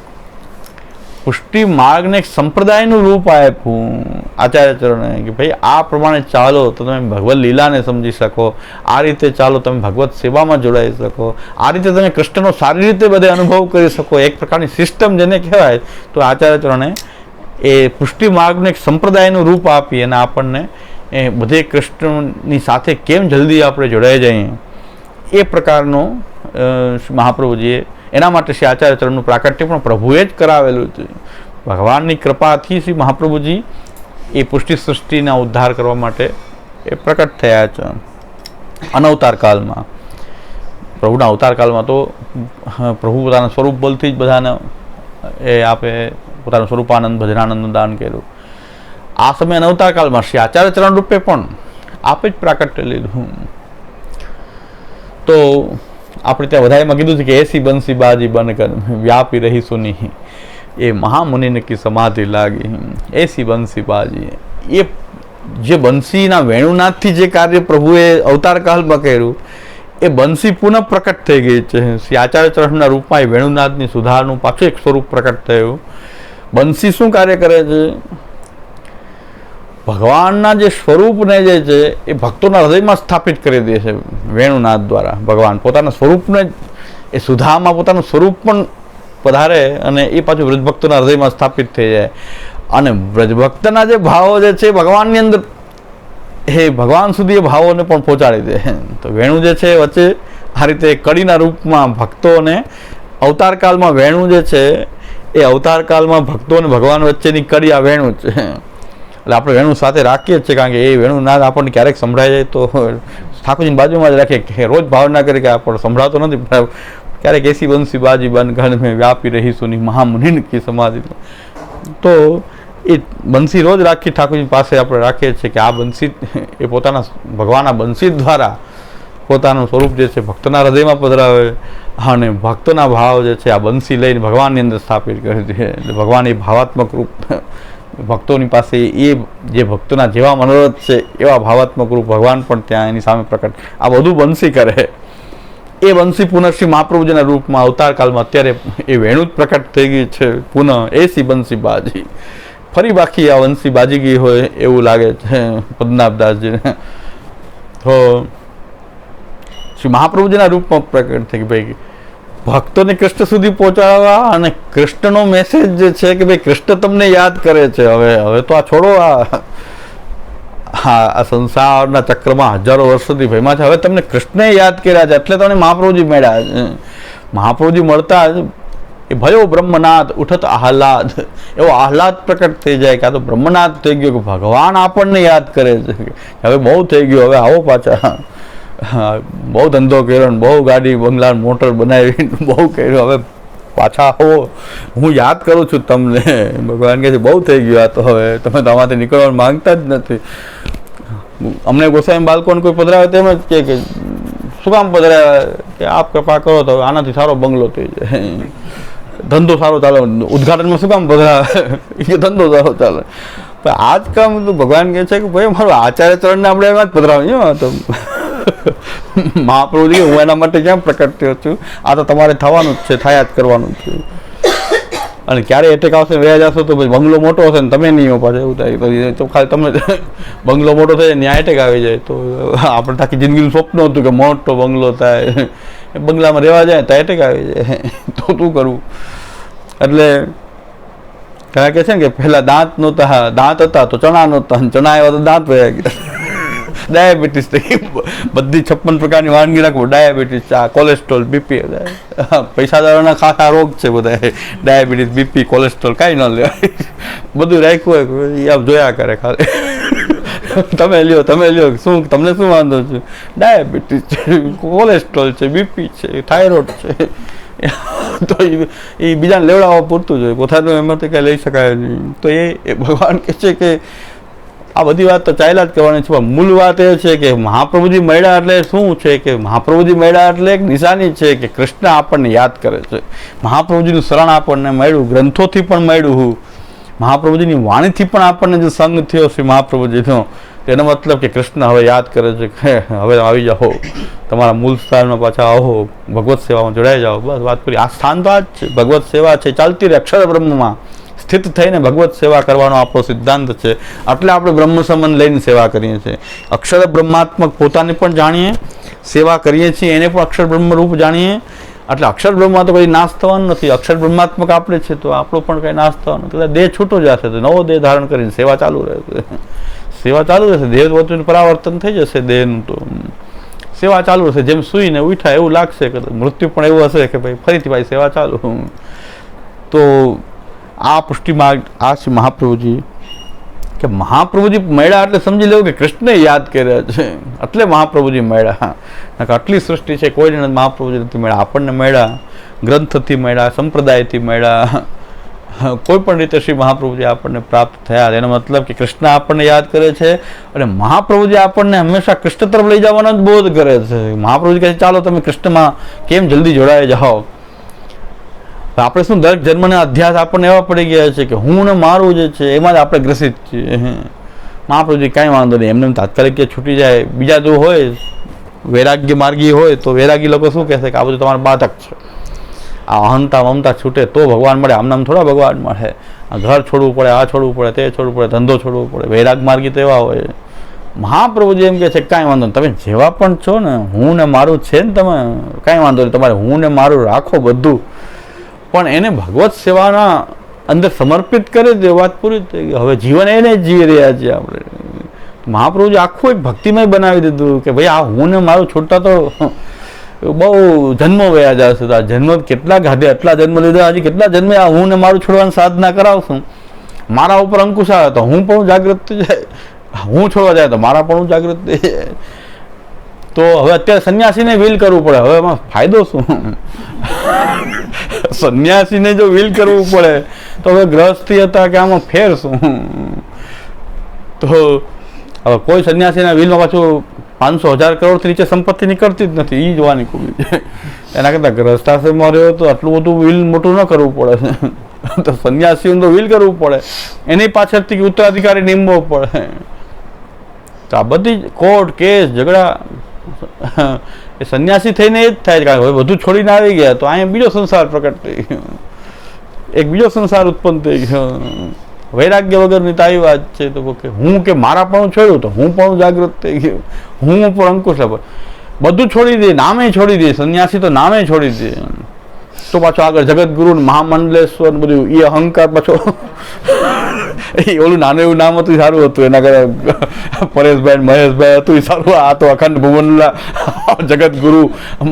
પુષ્ટિ માર્ગને એક સંપ્રદાયનું રૂપ આપ્યું આચાર્યચરણે કે ભાઈ આ પ્રમાણે ચાલો તો તમે ભગવત લીલાને સમજી શકો, આ રીતે ચાલો તમે ભગવત સેવામાં જોડાઈ શકો, આ રીતે તમે કૃષ્ણનો સારી રીતે બધે અનુભવ કરી શકો. એક પ્રકારની સિસ્ટમ જેને કહેવાય, તો આચાર્યચરણે એ પુષ્ટિ માર્ગને એક સંપ્રદાયનું રૂપ આપી અને આપણને એ બધે કૃષ્ણની સાથે કેમ જલ્દી આપણે જોડાઈ જઈએ એ પ્રકારનો મહાપ્રભુજીએ, એના માટે શ્રી આચાર્યચરણનું પ્રાકટ્ય પણ પ્રભુએ જ કરાવેલું છે. ભગવાનની કૃપાથી શ્રી મહાપ્રભુજી એ પુષ્ટિ સૃષ્ટિના ઉદ્ધાર કરવા માટે એ પ્રકટ થયા છે. અનવતાર કાળમાં, પ્રભુના અવતાર કાળમાં તો પ્રભુ પોતાના સ્વરૂપ બલથી જ બધાને એ આપે પોતાનું સ્વરૂપાનંદ ભજનાનંદનું દાન કર્યું. આ સમયે અનવતાર કાળમાં શ્રી આચાર્યચરણ રૂપે પણ આપે જ પ્રાકટ્ય લીધું. તો આપણે ત્યાં વધારેમાં કીધું છે કે એસી બંસી બાજી બનકર વ્યાપી રહી સુની એ મહામુનિને કી સમાધિ લાગી. એસી બંસી બાજી, એ જે બંસીના વેણુનાથથી જે કાર્ય પ્રભુએ અવતાર કાળમાં કર્યું એ બંસી પુનઃ પ્રકટ થઈ ગઈ છે. શ્રી આચાર્યચરણના રૂપમાં એ વેણુનાથની સુધારનું પાછું એક સ્વરૂપ પ્રકટ થયું. બંસી શું કાર્ય કરે છે? ભગવાનના જે સ્વરૂપને જે છે એ ભક્તોના હૃદયમાં સ્થાપિત કરી દે છે વેણુનાથ દ્વારા. ભગવાન પોતાના સ્વરૂપને એ સુધામાં પોતાનું સ્વરૂપ પણ પધારે અને એ પાછું વ્રજભક્તોના હૃદયમાં સ્થાપિત થઈ જાય. અને વ્રજભક્તના જે ભાવો જે છે ભગવાનની અંદર એ ભગવાન સુધી એ ભાવોને પણ પહોંચાડી દે. તો વેણુ જે છે વચ્ચે આ રીતે કડીના રૂપમાં ભક્તોને અવતાર કાળમાં વેણુ જે છે એ અવતાર કાળમાં ભક્તો અને ભગવાન વચ્ચેની કડી આ વેણુ છે. એટલે આપણે વેણુ સાથે રાખીએ જ છીએ, કારણ કે એ વેણુનાદ આપણને ક્યારેક સંભળાઈ જાય તો ઠાકોરજીની બાજુમાં જ રાખીએ કે રોજ ભાવના કરી કે આપણને સંભળાતો નથી, ક્યારેક એસી બંસી બાજી બન ઘર મેં વ્યાપી રહી સુની મહામુનિ કી સમાધિ. તો એ બંસી રોજ રાખી ઠાકોરજી પાસે આપણે રાખીએ છીએ કે આ બંસી એ પોતાના ભગવાનના બંસી દ્વારા પોતાનું સ્વરૂપ જે છે ભક્તના હૃદયમાં પધરાવે અને ભક્તોના ભાવ જે છે આ બંસી લઈને ભગવાનની અંદર સ્થાપિત કરી દે. એટલે ભગવાન એ ભાવાત્મક રૂપ ભક્તોની પાસે એ જે ભક્તોના જેવા મનોરથ છે એવા ભાવાત્મક રૂપ ભગવાન પણ ત્યાં એની સામે પ્રકટ, આ બધું બંસી કરે. એ બંસી પુનઃ શ્રી મહાપ્રભુજીના રૂપમાં અવતાર કાળમાં અત્યારે એ વેણુ જ પ્રકટ થઈ ગઈ છે પુનઃ એસી બંસી બાજી. ફરી બાકી આ બંસી બાજી ગઈ હોય એવું લાગે છે પદ્મનાભદાસજીને. તો શ્રી મહાપ્રભુજીના રૂપમાં પ્રકટ થઈ કે ભાઈ ભક્તોને કૃષ્ણ સુધી પહોંચાડવા અને કૃષ્ણનો મેસેજ જે છે કે ભાઈ કૃષ્ણ તમને યાદ કરે છે. હવે તો આ છોડો, આ સંસારના ચક્રમાં હજારો વર્ષોથી ભયમાં છે, હવે તમને કૃષ્ણે યાદ કર્યા છે એટલે તમને મહાપ્રભુજી મળ્યા છે. મહાપ્રભુજી મળતા જ એ ભયો બ્રહ્મનાથ ઉઠત આહલાદ, એવો આહલાદ પ્રકટ થઈ જાય કે આ તો બ્રહ્મનાથ થઈ ગયો કે ભગવાન આપણને યાદ કરે છે. હવે બહુ થઈ ગયું, હવે આવો પાછા. બહુ ધંધો કર્યો ને બહુ ગાડી બંગલા મોટર બનાવી બહુ કર્યું, હવે પાછા આવો, હું યાદ કરું છું તમને. ભગવાન કહે છે બહુ થઈ ગયું આ તો, હવે તમે તમારાથી નીકળવા માંગતા જ નથી. અમને ગોસાઈ બાળકોને કોઈ પધરાવે તેમ જ કે શું કામ પધરાવે કે આપ કૃપા કરો તો આનાથી સારો બંગલો થઈ જાય, ધંધો સારો ચાલે. ઉદઘાટનમાં શું કામ પધરાવે એ ધંધો સારો ચાલે. પણ આ જ કામ તો ભગવાન કહે છે કે ભાઈ મારું આચાર્યચરણને આપણે એમાં જ પધરાવીએ તો મહાપ્રભુજી હું એના માટે ક્યાં પ્રકટ થયો છું, આ તો તમારે થવાનું જ છે, થયા જ કરવાનું છે. અને ક્યારે એટેક આવશે વ્યા જશો તો પછી બંગલો મોટો હશે ને તમે નહીં હો પાછા, એવું થાય તો ખાલી તમે બંગલો મોટો થાય ત્યાં એટેક આવી જાય તો આપણે આખી જિંદગીનું સ્વપ્ન હતું કે મોટો બંગલો થાય, બંગલામાં રહેવા જાય તો એટેક આવી જાય તો શું કરવું. એટલે ઘણા કહે છે ને કે પહેલાં દાંત નહોતા, દાંત હતા તો ચણા નહોતા, ચણા આવ્યા તો દાંત વયા ગયા. ડાયાબિટીસ થઈ, બધી 56 પ્રકારની વાનગી રાખવું, ડાયાબિટીસ, આ કોલેસ્ટ્રોલ, બીપી, પૈસાદારોના ખાસા રોગ છે બધા, ડાયાબિટીસ, બીપી, કોલેસ્ટ્રોલ, કાંઈ ન લેવાય, બધું રાખ્યું હોય આમ જોયા કરે ખાલી. તમે લ્યો શું તમને શું વાંધો છે, ડાયાબિટીસ છે, કોલેસ્ટ્રોલ છે, બીપી છે, થાઇરોઇડ છે, તો એ બીજાને લેવડાવવા પૂરતું જ હોય, પોતાનું એમાંથી કંઈ લઈ શકાય નહીં. તો એ ભગવાન કહે છે કે આ બધી વાત તો ચાલ્યા જ કરવાની છે, પણ મૂળ વાત એ છે કે મહાપ્રભુજી મળ્યા એટલે શું છે કે મહાપ્રભુજી મળ્યા એટલે એક નિશાની છે કે કૃષ્ણ આપણને યાદ કરે છે. મહાપ્રભુજીનું શરણ આપણને મળ્યું, ગ્રંથોથી પણ મળ્યું, મહાપ્રભુજીની વાણીથી પણ આપણને જે સંગ થયો શ્રી મહાપ્રભુજીનો, એનો મતલબ કે કૃષ્ણ હવે યાદ કરે છે કે હવે આવી જાઓ, તમારા મૂળ સ્થાનમાં પાછા આવો, ભગવત સેવામાં જોડાઈ જાઓ. બસ વાત કરી, આ સ્થાન તો આ જ છે, ભગવત સેવા છે, ચાલતી રહે અક્ષર બ્રહ્મમાં સ્થિત થઈને ભગવત સેવા કરવાનો આપણો સિદ્ધાંત છે. એટલે આપણે બ્રહ્મ સંબંધ લઈને સેવા કરીએ છીએ. અક્ષર બ્રહ્માત્મક પોતાને પણ જાણીએ, સેવા કરીએ છીએ એને પણ અક્ષર બ્રહ્મ રૂપ જાણીએ. એટલે અક્ષર બ્રહ્મમાં તો કોઈ નાશ થવાનું નથી, અક્ષર બ્રહ્માત્મક આપણે છે તો આપણો પણ કંઈ નાશ થવાનો નથી. દેહ છૂટો જશે તો નવો દેહ ધારણ કરીને સેવા ચાલુ રહેશે, સેવા ચાલુ રહેશે, દેહ વચ્ચેનું પરાવર્તન થઈ જશે, દેહનું તો સેવા ચાલુ રહેશે. જેમ સૂઈને ઉઠ્યા એવું લાગશે કે મૃત્યુ પણ એવું હશે કે ભાઈ ફરીથી ભાઈ સેવા ચાલુ. તો આ પુષ્ટિમાર્ગ આ છે મહાપ્રભુજી, કે મહાપ્રભુજી મળ્યા એટલે સમજી લેવું કે કૃષ્ણને યાદ કર્યા છે એટલે મહાપ્રભુજી મળ્યા. આટલી સૃષ્ટિ છે કોઈને મહાપ્રભુજી નથી મળ્યા, આપણને મળ્યા, ગ્રંથથી મળ્યા, સંપ્રદાયથી મળ્યા, કોઈ પણ રીતે શ્રી મહાપ્રભુજી આપણને પ્રાપ્ત થયા. એનો મતલબ કે કૃષ્ણ આપણને યાદ કરે છે અને મહાપ્રભુજી આપણને હંમેશા કૃષ્ણ તરફ લઈ જવાનો જ બોધ કરે છે. મહાપ્રભુજી કહે છે ચાલો તમે કૃષ્ણમાં કેમ જલ્દી જોડાઈ જાઓ. આપણે શું દરેક જન્મના અધ્યાસ આપણને એવા પડી ગયા છે કે હું ને મારું જે છે એમાં જ આપણે ગ્રસિત છીએ. મહાપ્રભુજી કાંઈ વાંધો નહીં, એમને તાત્કાલિક છૂટી જાય. બીજા જો હોય વૈરાગ્ય માર્ગી હોય તો વૈરાગી લોકો શું કહેશે કે આ બધું તમારું બાધક છે, આ અહંતા મમતા છૂટે તો ભગવાન મળે, આમ નામ થોડા ભગવાન મળે. આ ઘર છોડવું પડે, આ છોડવું પડે, તે છોડવું પડે, ધંધો છોડવો પડે. વૈરાગ માર્ગી તો એવા હોય. મહાપ્રભુજી એમ કહે છે કાંઈ વાંધો નહીં, તમે જેવા પણ છો ને હું ને મારું છે ને, તમે કાંઈ વાંધો નહીં, તમારે હું ને મારું રાખો બધું, પણ એને ભગવત સેવાના અંદર સમર્પિત કરી દે. વાત પૂરી થઈ ગઈ. હવે જીવન એને જ જીવી રહ્યા છીએ આપણે. મહાપ્રભુજી આખું એક ભક્તિમય બનાવી દીધું કે ભાઈ આ હું ને મારું છૂટતા તો બહુ જન્મો વયા જશે. આ જન્મ કેટલા ગાધે, આટલા જન્મ લીધા, હજી કેટલા જન્મે આ હું ને મારું છોડવાની સાધના કરાવશું. મારા ઉપર અંકુશ આવે તો હું પણ જાગૃત થઈ જાય, હું છોડવા જાય તો મારા પણ જાગૃત થઈ જાય. તો હવે અત્યારે સંન્યાસીને વિલ કરવું પડે. હવે એમાં ફાયદો શું? સંન્યાસીને જો વિલ કરવું પડે તો હવે ગ્રહસ્થી હતા કે આમાં ફેર શું? તો હવે કોઈ સંન્યાસીના વિલમાં પાછું 500,000 કરોડથી નીચે સંપત્તિ નીકળતી જ નથી, એ જોવાની ખૂબી છે. એના કરતાં ગ્રહસ્થાશ્રમમાં રહ્યો તો આટલું બધું વિલ મોટું ન કરવું પડે. તો સંન્યાસીઓને તો વિલ કરવું પડે, એની પાછળથી ઉત્તરાધિકારી નીમવો પડે. તો આ બધી કોર્ટ કેસ ઝઘડા એ સંન્યાસી થઈને એ જ થાય. કારણ હવે બધું છોડીને આવી ગયા તો અહીંયા બીજો સંસાર પ્રકટ થઈ ગયો, એક બીજો સંસાર ઉત્પન્ન થઈ ગયો. વૈરાગ્ય વગરની તો આવી વાત છે. તો કે હું કે મારા પણ છોડ્યું તો હું પણ જાગૃત થઈ ગયું, હું પણ અંકુશ બધું છોડી દે, નામે છોડી દે. સંન્યાસી તો નામે છોડી દે. તો પાછો આગળ જગતગુરુ મહામંડલેશ્વર બધું એ અહંકાર પાછો એ ઓલું નાનું એવું નામ હતું સારું હતું, એના કરતા પરેશભાઈ મહેશભાઈ હતું સારું. આ તો અખંડ ભુવનલા જગતગુરુ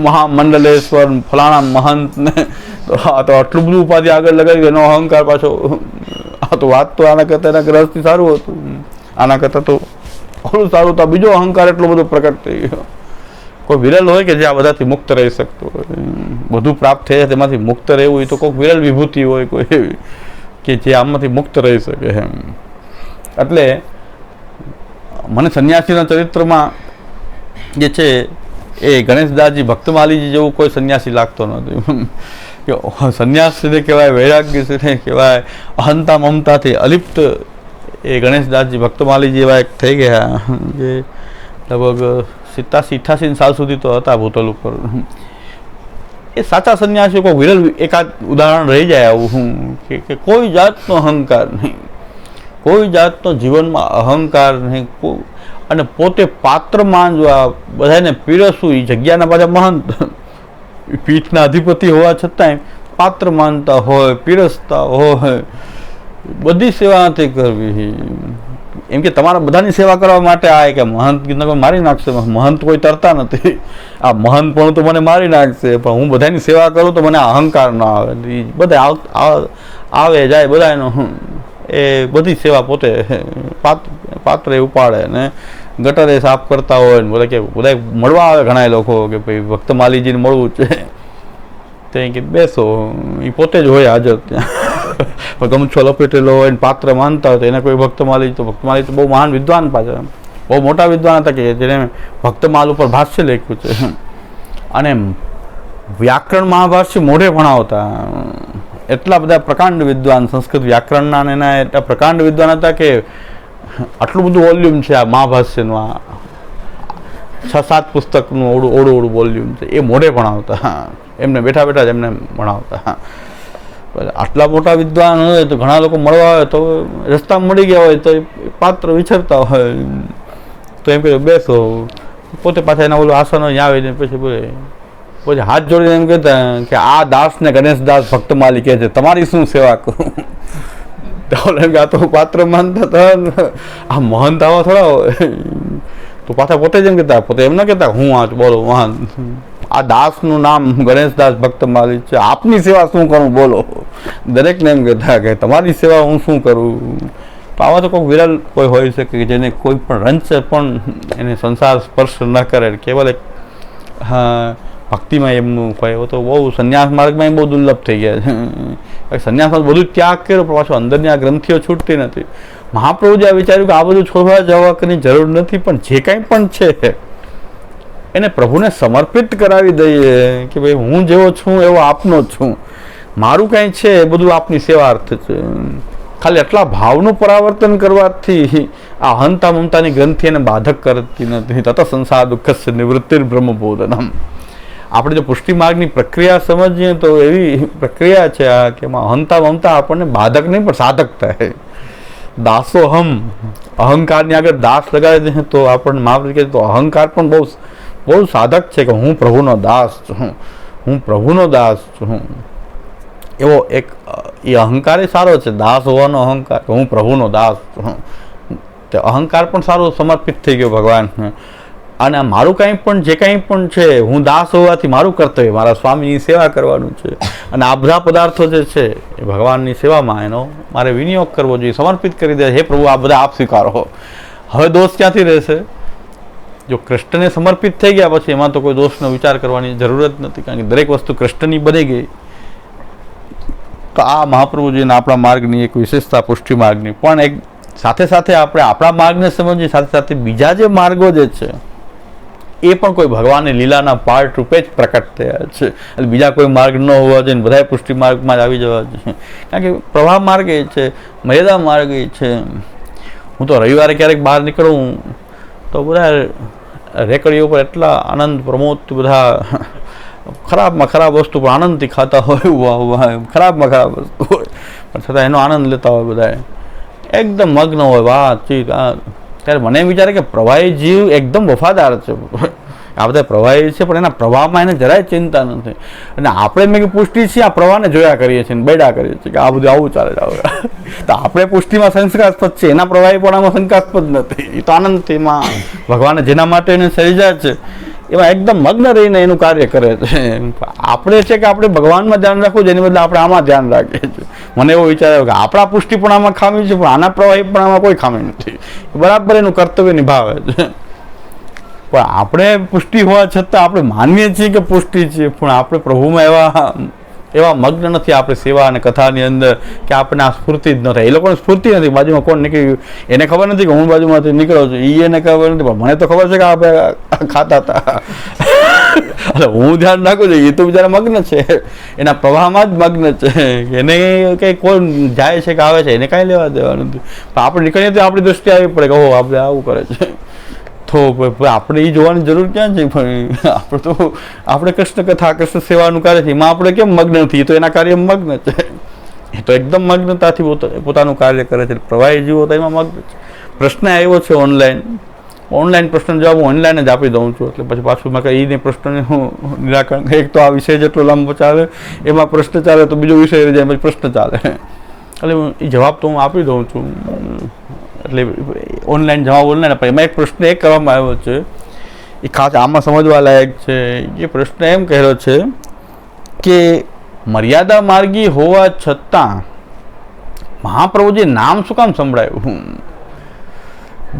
મહામંડલેશ્વર ફલાણા મહંત ને આ તો આટલું બધું ઉપાધિ આગળ લગાવી એનો અહંકાર પાછો. આ તો વાત તો આના કરતા એના ગ્રહથી સારું હતું, આના કરતા તો ઓલું સારું હતું. બીજો અહંકાર એટલો બધો પ્રકટ થઈ ગયો. કોઈ વિરલ હોય કે જે આ બધાથી મુક્ત રહી શકતો હોય, બધું પ્રાપ્ત થઈ જાય તેમાંથી મુક્ત રહેવું, એ તો કોઈક વિરલ વિભૂતિ હોય કોઈ એવી કે જે આમાંથી મુક્ત રહી શકે એમ. એટલે મને સંન્યાસીના ચરિત્રમાં જે છે એ ગણેશદાસજી ભક્તમાલીજી જેવું કોઈ સંન્યાસી લાગતો નથી. કે સંન્યાસીને કહેવાય, વૈરાગ્યને કહેવાય, અહંતા મમતાથી અલિપ્ત એ ગણેશદાસજી ભક્તમાલીજી એવા એક થઈ ગયા જે લગભગ 87-88 સાલ સુધી તો હતા ભૂતલ ઉપર. એ સાચા સંન્યાસીઓ કોઈ વિરલ એકાદ ઉદાહરણ રહી જાય આવું કે કોઈ જાતનો અહંકાર નહીં, કોઈ જાતનો જીવનમાં અહંકાર નહીં, અને પોતે પાત્ર માંજવા, બધાને પીરસવું. એ જગ્યાના પાછા મહંત, પીઠના અધિપતિ હોવા છતાંય પાત્ર માનતા હોય, પીરસતા હોય, બધી સેવા નથી કરવી. એમ કે તમારા બધાની સેવા કરવા માટે આ કે મહંત મારી નાખશે, મહંત કોઈ તરતા નથી, આ મહંત પણ તો મને મારી નાખશે, પણ હું બધાની સેવા કરું તો મને અહંકાર ના આવે. બધા આવે જાય બધાનો, એ બધી સેવા પોતે પાત્રે ઉપાડે ને ગટરે સાફ કરતા હોય ને બોલે કે બધા મળવા આવે ઘણા લોકો કે ભાઈ ભક્તમાલીજીને મળવું છે, તો કે બેસો, એ પોતે જ હોય હાજર ત્યાં, ગમછો લપેટેલો હોય ને પાત્ર માનતા હોય તો એને કોઈ ભક્તમાલી તો બહુ મહાન વિદ્વાન પાછા, બહુ મોટા વિદ્વાન હતા કે જેને ભક્તમાલ ઉપર ભાષ્ય લખ્યું છે, અને વ્યાકરણ મહાભાષ્ય મોઢે ભણાવતા. એટલા બધા પ્રકાંડ વિદ્વાન, સંસ્કૃત વ્યાકરણના અને એના એટલા પ્રકાંડ વિદ્વાન હતા કે આટલું બધું વોલ્યુમ છે આ મહાભાષ્યનું, આ 6-7 પુસ્તકનું ઓળું વોલ્યુમ છે, એ મોઢે ભણાવતા. એમને બેઠા બેઠા જ એમને ભણાવતા. આટલા મોટા વિદ્વાન હોય તો ઘણા લોકો મળવા હોય તો રસ્તામાં મળી ગયા હોય તો પાત્ર વિચરતા હોય તો એમ કહ્યું બેસો, પોતે પાછા એના ઓલું આસન હોય આવીને પછી હાથ જોડીને એમ કહેતા કે આ દાસ ને ગણેશ દાસ ભક્તમાલી કહે છે, તમારી શું સેવા કરું? આ તો પાત્ર માનતા હતા, આ મહંત આવા થોડા હોય. તો પાછા પોતે જ એમ કહેતા, પોતે એમ ના કહેતા હું આ બોલો મહંત, આ દાસનું નામ ગણેશદાસ ભક્તમાલી છે, આપની સેવા શું કરું બોલો. દરેકને એમ કહેતા કે તમારી સેવા હું શું કરું. તો આવા તો કોઈ વિરલ કોઈ હોઈ શકે કે જેને કોઈ પણ રંચ પણ એને સંસાર સ્પર્શ ન કરે, કેવલ એક ભક્તિમાં એમનું હોય. તો બહુ સંન્યાસ માર્ગમાં એમ બહુ દુર્લભ થઈ ગયા છે. સંન્યાસમાં બધું ત્યાગ કર્યો પણ પાછું અંદરની આ ગ્રંથિઓ છૂટતી નથી. મહાપ્રભુજી આ વિચાર્યું કે આ બધું છોડવા જવાની જરૂર નથી, પણ જે કાંઈ પણ છે એને પ્રભુને સમર્પિત કરાવી દઈએ કે ભાઈ હું જેવો છું એવો આપનો જ છું, મારું કાંઈ છે એ બધું આપની સેવાર્થ છે. ખાલી એટલા ભાવનું પરાવર્તન કરવાથી આ હંતા મમતાની ગ્રંથિ એને બાધક કરતી નથી. તત સંસાર દુઃખ નિવૃત્તિ બ્રહ્મબોધનમ. આપણે જો પુષ્ટિ માર્ગની પ્રક્રિયા સમજીએ તો એવી પ્રક્રિયા છે આ કે એમાં હંતા મમતા આપણને બાધક નહીં પણ સાધક થાય. દાસોહમ, અહંકારની આગળ દાસ લગાડી દે તો આપણને મહાપ્રભુ કહે તો અહંકાર પણ બહુ સાધક છે કે હું પ્રભુનો દાસ છું, હું પ્રભુનો દાસ છું. એવો એક એ અહંકાર એ સારો છે, દાસ હોવાનો અહંકાર, હું પ્રભુનો દાસ છું. તે અહંકાર પણ સારો સમર્પિત થઈ ગયો ભગવાનને. અને મારું કાંઈ પણ જે કાંઈ પણ છે હું દાસ હોવાથી મારું કર્તવ્ય મારા સ્વામીની સેવા કરવાનું છે, અને આ બધા પદાર્થો જે છે એ ભગવાનની સેવામાં એનો મારે વિનિયોગ કરવો જોઈએ, સમર્પિત કરી દે. હે પ્રભુ આ બધા આપ સ્વીકારો. હવે દોષ ક્યાંથી રહેશે? જો કૃષ્ણને સમર્પિત થઈ ગયા પછી એમાં તો કોઈ દોષનો વિચાર કરવાની જરૂર જ નથી, કારણ કે દરેક વસ્તુ કૃષ્ણની બની ગઈ. તો આ મહાપ્રભુજીના આપણા માર્ગની એક વિશેષતા પુષ્ટિ માર્ગની. પણ એક સાથે સાથે આપણે આપણા માર્ગને સમજીએ, સાથે સાથે બીજા જે માર્ગો જે છે એ પણ કોઈ ભગવાનની લીલાના પાર્ટ રૂપે જ પ્રકટ થયા છે. એટલે બીજા કોઈ માર્ગ ન હોવા જોઈએ, બધાએ પુષ્ટિ માર્ગમાં જ આવી જવા જોઈએ. કારણ કે પ્રવાહ માર્ગ એ છે, મર્યાદા માર્ગ એ છે. હું તો રવિવારે ક્યારેક બહાર નીકળું તો બધા રેકડીઓ પર એટલા આનંદ પ્રમોદ, બધા ખરાબમાં ખરાબ વસ્તુ પણ આનંદથી ખાતા હોય, ખરાબમાં ખરાબ વસ્તુ હોય પણ છતાં એનો આનંદ લેતા હોય, બધા એકદમ મગ્ન હોય વાતચીત. ત્યારે મને એમ વિચારે કે પ્રવાહી જીવ એકદમ વફાદાર છે. આ બધા પ્રવાહી છે પણ એના પ્રવાહમાં એને જરાય ચિંતા નથી. અને આપણે મેં પુષ્ટિ છીએ, આ પ્રવાહને જોયા કરીએ છીએ, બેડા કરીએ છીએ કે આ બધું આવું ચાલે છે. તો આપણે પુષ્ટિમાં શંકાસ્પદ છે, એના પ્રવાહી પણ આમાં શંકાસ્પદ નથી. એ તો આનંદથી એમાં ભગવાને જેના માટે એને સર્જા છે એમાં એકદમ મગ્ન રહીને એનું કાર્ય કરે છે. આપણે છે કે આપણે ભગવાનમાં ધ્યાન રાખવું, જેની બદલે આપણે આમાં ધ્યાન રાખીએ છીએ. મને એવો વિચાર આવ્યો કે આપણા પુષ્ટિ પણ આમાં ખામી છે, પણ આના પ્રવાહી પણ આમાં કોઈ ખામી નથી. બરાબર એનું કર્તવ્ય નિભાવે છે. પણ આપણે પુષ્ટિ હોવા છતાં આપણે માનીએ છીએ કે પુષ્ટિ છીએ, પણ આપણે પ્રભુમાં એવા મગ્ન નથી આપણે સેવા અને કથાની અંદર કે આપણે આ સ્ફૂર્તિ જ ન થાય. એ લોકોને સ્ફૂર્તિ નથી, બાજુમાં કોણ નીકળી એને ખબર નથી કે હું બાજુમાંથી નીકળ્યો છું, એને ખબર નથી, પણ મને તો ખબર છે કે આપણે ખાતા હતા. એટલે હું ધ્યાન રાખું છું, એ તો બિચારા મગ્ન છે, એના પ્રવાહમાં જ મગ્ન છે. એને કંઈ કોણ જાય છે કે આવે છે એને કાંઈ લેવા દેવા નથી. પણ આપણે નીકળીએ તો આપણી દૃષ્ટિ આવી પડે કે હો આપણે આવું કરે છે. તો આપણે એ જોવાની જરૂર ક્યાં છે? આપણે કૃષ્ણ કથા કૃષ્ણ સેવાનું કાર્ય છે, એમાં આપણે કેમ મગ્ન થઈએ? તો એના કાર્ય મગ્ન છે, એ તો એકદમ મગ્નતાથી પોતાનું કાર્ય કરે છે. પ્રવાહી જીવો તો એમાં મગ્ન છે. પ્રશ્ન આવ્યો છે ઓનલાઈન પ્રશ્ન જવાબ હું ઓનલાઈન જ આપી દઉં છું, એટલે પછી પાછું મેં કહી એને પ્રશ્નને હું નિરાકરણ, એક તો આ વિષય જેટલો લાંબો ચાલે એમાં પ્રશ્ન ચાલે તો બીજો વિષય રહી જાય પછી પ્રશ્ન ચાલે, એટલે એ જવાબ તો હું આપી દઉં છું. એટલે ઓનલાઈન જવાબ ઓનલાઈન આપે. એમાં એક પ્રશ્ન એ કરવામાં આવ્યો છે, એ ખાસ આમાં સમજવા લાયક છે. એ પ્રશ્ન એમ કહેલો છે કે મર્યાદા માર્ગી હોવા છતાં મહાપ્રભુજી નામ શું કામ સંભળાયું?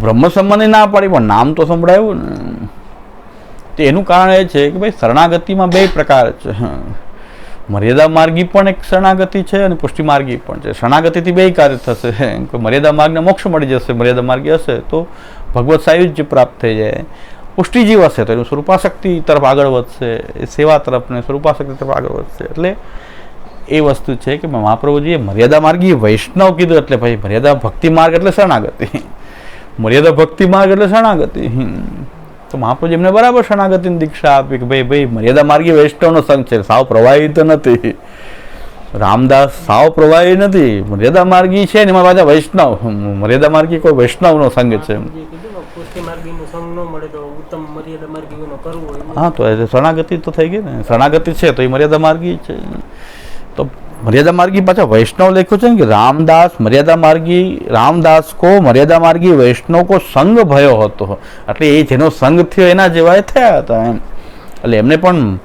બ્રહ્મ સંબંધી ના પાડી પણ નામ તો સંભળાયું ને. તો એનું કારણ એ છે કે ભાઈ શરણાગતિમાં બે પ્રકાર છે. મર્યાદા માર્ગી પણ એક શરણાગતિ છે અને પુષ્ટિ માર્ગી પણ છે. શરણાગતિથી બે કાર્ય થશે. મર્યાદા માર્ગને મોક્ષ મળી જશે, મર્યાદા માર્ગી હશે તો ભગવત સાયુજ્ય પ્રાપ્ત થઈ જાય. પુષ્ટિજીવ હશે તો એનું સ્વરૂપાશક્તિ તરફ આગળ વધશે, એ સેવા તરફ ને સ્વરૂપાશક્તિ તરફ આગળ વધશે. એટલે એ વસ્તુ છે કે મહાપ્રભુજીએ મર્યાદા માર્ગી વૈષ્ણવ કીધું, એટલે ભાઈ મર્યાદા ભક્તિ માર્ગ એટલે શરણાગતિ, મર્યાદા ભક્તિ માર્ગ એટલે શરણાગતિ. તો મહાપ્રભુજી એમને બરાબર શરણાગતિની દીક્ષા આપી કે ભાઈ મર્યાદા માર્ગી વૈષ્ણવનો સંઘ છે, સાવ પ્રવાહી તો નથી. રામદાસ સાવ પ્રવાહી નથી, મર્યાદા માર્ગી છે ને એમાં પાછા વૈષ્ણવ. મર્યાદા માર્ગી કોઈ વૈષ્ણવનો સંઘ છે. હા, તો એ શરણાગતિ તો થઈ ગઈ ને, શરણાગતિ છે તો એ મર્યાદા માર્ગી છે. તો મર્યાદા માર્ગી પાછા વૈષ્ણવ લખ્યું છે ને કે રામદાસ કો મર્યાદા માર્ગી વૈષ્ણવ કો સંગ ભયો હતો. એટલે એ જેનો સંગ થયો એના જેવા થયા હતા એમ. એટલે એમને પણ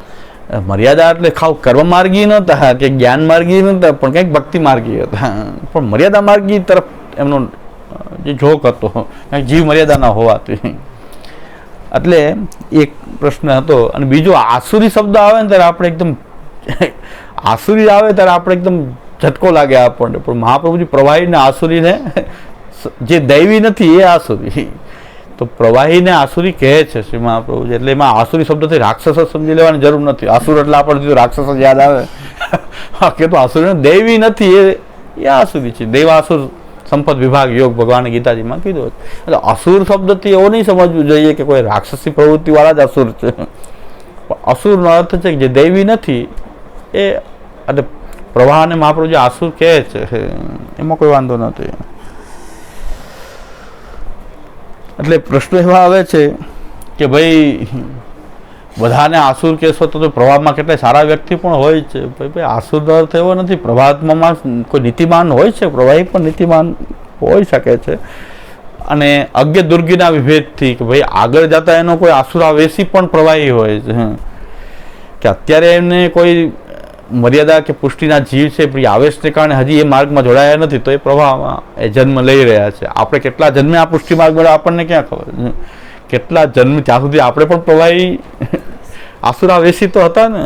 મર્યાદા એટલે ખાવ કર્મ માર્ગી નહોતા કે જ્ઞાન માર્ગી નહોતા, પણ કંઈક ભક્તિ માર્ગી હતા. પણ મર્યાદા માર્ગી તરફ એમનો જે ઝોક હતો, કંઈક જીવ મર્યાદાના હોવાથી. એટલે એક પ્રશ્ન હતો. અને બીજો આસુરી શબ્દ આવે ને ત્યારે આપણે એકદમ આસુરી આવે ત્યારે આપણે એકદમ ઝટકો લાગે આપણને. પણ મહાપ્રભુજી પ્રવાહીને આસુરીને, જે દૈવી નથી એ આસુરી, તો પ્રવાહીને આસુરી કહે છે શ્રી મહાપ્રભુજી. એટલે એમાં આસુરી શબ્દથી રાક્ષસ સમજી લેવાની જરૂર નથી. આસુર એટલે આપણને રાક્ષસ જ યાદ આવે કે તો આસુરી દૈવી નથી, એ આસુરી છે. દેવાસુર સંપદ વિભાગ યોગ ભગવાને ગીતાજીમાં કીધું. એટલે અસુર શબ્દથી એવું નહીં સમજવું જોઈએ કે કોઈ રાક્ષસી પ્રવૃત્તિ વાળા જ અસુર છે. અસુરનો અર્થ છે કે જે દૈવી નથી એ. એટલે પ્રવાહને મહાપ્રભુજી આસુર કહે છે, એમાં કોઈ વાંધો નથી. એટલે પ્રશ્ન એવા આવે છે કે ભાઈ બધાને આસુર કહેશો તો પ્રવાહમાં કેટલાય સારા વ્યક્તિ પણ હોય છે. ભાઈ આસુરનો અર્થ એવો નથી. પ્રવાહમાં કોઈ નીતિમાન હોય છે, પ્રવાહી પણ નીતિમાન હોઈ શકે છે. અને અજ્ઞ દુર્ગીના વિભેદથી કે ભાઈ આગળ જતા એનો કોઈ આસુરાવેશી પણ પ્રવાહી હોય છે. કે અત્યારે એમને કોઈ મર્યાદા કે પુષ્ટિના જીવ છે, પણ આવેશને કારણે હજી એ માર્ગમાં જોડાયા નથી, તો એ પ્રવાહમાં એ જન્મ લઈ રહ્યા છે. આપણે કેટલા જન્મે આ પુષ્ટિ માર્ગ મળ્યો આપણને ક્યાં ખબર? કેટલા જન્મ, ત્યાં સુધી આપણે પણ પ્રવાહી આસુરાવેશી તો હતા ને.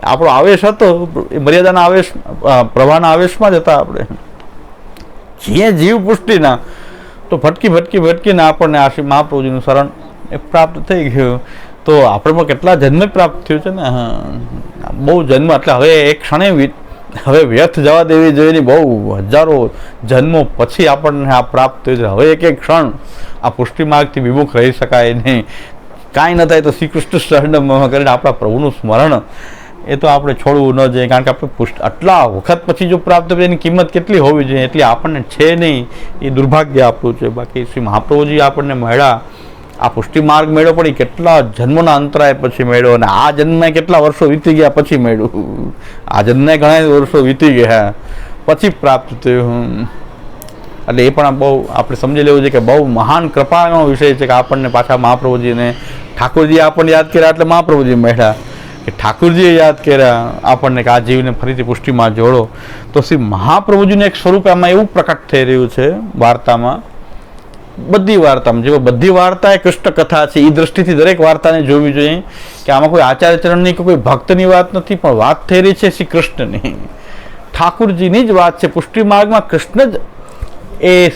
આપણો આવેશ હતો એ મર્યાદાના આવેશ, પ્રવાહના આવેશમાં જ હતા આપણે. જે જીવ પુષ્ટિના તો ભટકીને આપણને આ શ્રી મહાપ્રભુજીનું શરણ એ પ્રાપ્ત થઈ ગયું. તો આપણે પણ કેટલા જન્મે પ્રાપ્ત થયું છે ને. બહુ જન્મ, એટલે હવે એક ક્ષણે હવે વ્યર્થ જવા દેવી જોઈએ નહીં. બહુ હજારો જન્મો પછી આપણને આ પ્રાપ્ત થયું છે. હવે એક ક્ષણ આ પુષ્ટિ માર્ગથી વિમુખ રહી શકાય નહીં. કાંઈ ન થાય તો શ્રી કૃષ્ણ શરણમાં કરીને આપણા પ્રભુનું સ્મરણ એ તો આપણે છોડવું ન જોઈએ. કારણ કે આપણે આટલા વખત પછી જો પ્રાપ્ત થાય એની કિંમત કેટલી હોવી જોઈએ, એટલી આપણને છે નહીં. એ દુર્ભાગ્ય આપણું છે. બાકી શ્રી મહાપ્રભુજી આપણને મળ્યા, આ પુષ્ટિ માર્ગ મેળ્યો પણ એ કેટલા જન્મોના અંતરાય પછી મેળ્યો. અને આ જન્મે કેટલા વર્ષો વીતી ગયા પછી મેળ્યું. આ જન્મે ઘણા વર્ષો વીતી ગયા પછી પ્રાપ્ત થયું. એટલે એ પણ બહુ આપણે સમજી લેવું છે કે બહુ મહાન કૃપાનો વિષય છે કે આપણને પાછા મહાપ્રભુજીને, ઠાકોરજીએ આપણને યાદ કર્યા એટલે મહાપ્રભુજી મળ્યા, કે ઠાકોરજીએ યાદ કર્યા આપણને કે આ જીવને ફરીથી પુષ્ટિમાં જોડો. તો શ્રી મહાપ્રભુજીનું એક સ્વરૂપ આમાં એવું પ્રકટ થઈ રહ્યું છે વાર્તામાં. બધી વાર્તામાં, જેવો બધી વાર્તા એ કૃષ્ણ કથા છે, એ દ્રષ્ટિથી દરેક વાર્તાને જોવી જોઈએ કે આમાં કોઈ આચાર્યચરણની કે કોઈ ભક્તની વાત નથી, પણ વાત થઈ રહી છે શ્રી કૃષ્ણની, ઠાકુરજીની જ વાત છે. પુષ્ટિ માર્ગમાં કૃષ્ણ જ એ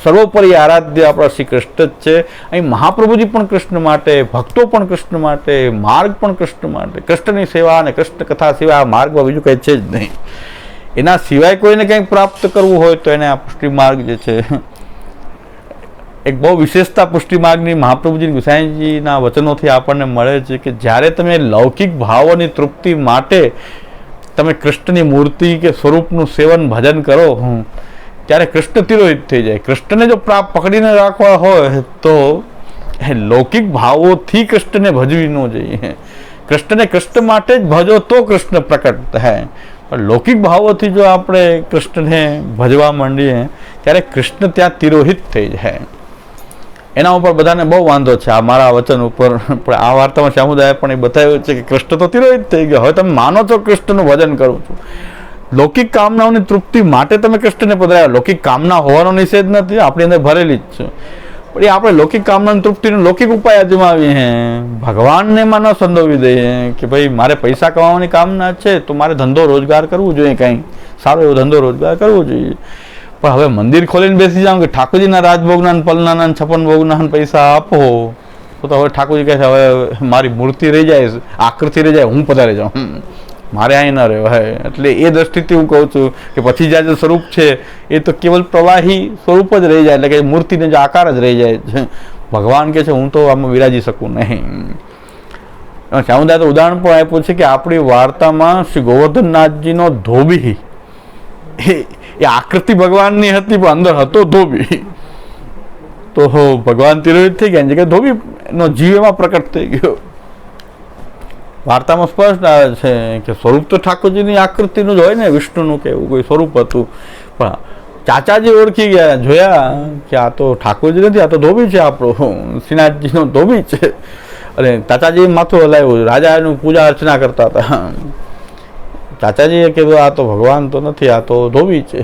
સર્વોપરી આરાધ્ય આપણા શ્રી કૃષ્ણ જ છે. અહીં મહાપ્રભુજી પણ કૃષ્ણ માટે, ભક્તો પણ કૃષ્ણ માટે, માર્ગ પણ કૃષ્ણ માટે. કૃષ્ણની સેવા અને કૃષ્ણ કથા સિવાય આ માર્ગમાં બીજું કંઈ છે જ નહીં. એના સિવાય કોઈને કંઈક પ્રાપ્ત કરવું હોય તો એને આ પુષ્ટિ માર્ગ જે છે એક બહુ વિશેષતા પુષ્ટિ માર્ગની મહાપ્રભુજી ગુસાઈજીના વચનોથી આપણને મળે છે કે જ્યારે તમે લૌકિક ભાવોની તૃપ્તિ માટે તમે કૃષ્ણની મૂર્તિ કે સ્વરૂપનું સેવન ભજન કરો ત્યારે કૃષ્ણ તિરોહિત થઈ જાય. કૃષ્ણને જો પકડીને રાખવા હોય તો લૌકિક ભાવોથી કૃષ્ણને ભજવી ન જોઈએ. કૃષ્ણને કૃષ્ણ માટે જ ભજો તો કૃષ્ણ પ્રકટ થાય. પણ લૌકિક ભાવોથી જો આપણે કૃષ્ણને ભજવા માંડીએ ત્યારે કૃષ્ણ ત્યાં તિરોહિત થઈ જાય. એના ઉપર બધાને બહુ વાંધો છે આ મારા વચન ઉપર. પણ આ વાર્તામાં સમુદાય પણ એ બતાવ્યું છે કે કૃષ્ણ તો તિરોહિત થઈ ગયા. હવે તમે માનો છો કૃષ્ણનું ભજન કરું છું. લૌકિક કામનાઓની તૃપ્તિ માટે તમે કૃષ્ણને પધરાવ્યા. લૌકિક કામના હોવાનો નિષેધ નથી, આપણી અંદર ભરેલી જ છે. પણ એ આપણે લૌકિક કામનાની તૃપ્તિનો લૌકિક ઉપાય અજમાવીએ हैं. ભગવાનને એમાં ન સંડોવી દઈએ કે ભાઈ મારે પૈસા કમાવાની કામના છે તો મારે ધંધો રોજગાર કરવું જોઈએ, કંઈ સારો એવો ધંધો રોજગાર કરવો જોઈએ. પણ હવે મંદિર ખોલીને બેસી જાઉં કે ઠાકોરજીના રાજભોગના પલના 56 ભોગના પૈસા આપો તો હવે ઠાકોરજી કહે છે હવે મારી મૂર્તિ રહી જાય, આકૃતિ રહી જાય, હું પધારી જાઉં, મારે અહીં ન રહેવાય. એટલે એ દ્રષ્ટિથી હું કહું છું કે પછી જ્યાં જે સ્વરૂપ છે એ તો કેવલ પ્રવાહી સ્વરૂપ જ રહી જાય, એટલે કે મૂર્તિને જો આકાર જ રહી જાય છે. ભગવાન કહે છે હું તો આમાં વિરાજી શકું નહીં. સમુદાય તો ઉદાહરણ પણ આપ્યું છે કે આપણી વાર્તામાં શ્રી ગોવર્ધનનાથજીનો ધોબી એ આકૃતિ ભગવાનની હતી પણ અંદર હતો ધોબી. તો ભગવાન તિરોહિત થઈ ગયા કે ધોબીનો જીવ એમાં પ્રકટ થઈ ગયો. વાર્તામાં સ્પષ્ટ આવે છે કે સ્વરૂપ તો ઠાકોરજીની આકૃતિનું જ હોય ને, વિષ્ણુનું કે એવું કોઈ સ્વરૂપ હતું. પણ ચાચાજી ઓળખી ગયા, જોયા કે આ તો ઠાકોરજી નથી, આ તો ધોબી છે, આપણો શ્રીનાથજીનો ધોબી છે. અને ચાચાજી માથું હલાવ્યું, રાજાનું પૂજા અર્ચના કરતા હતા. ચાચાજીએ કીધું આ તો ભગવાન તો નથી, આ તો ધોબી છે.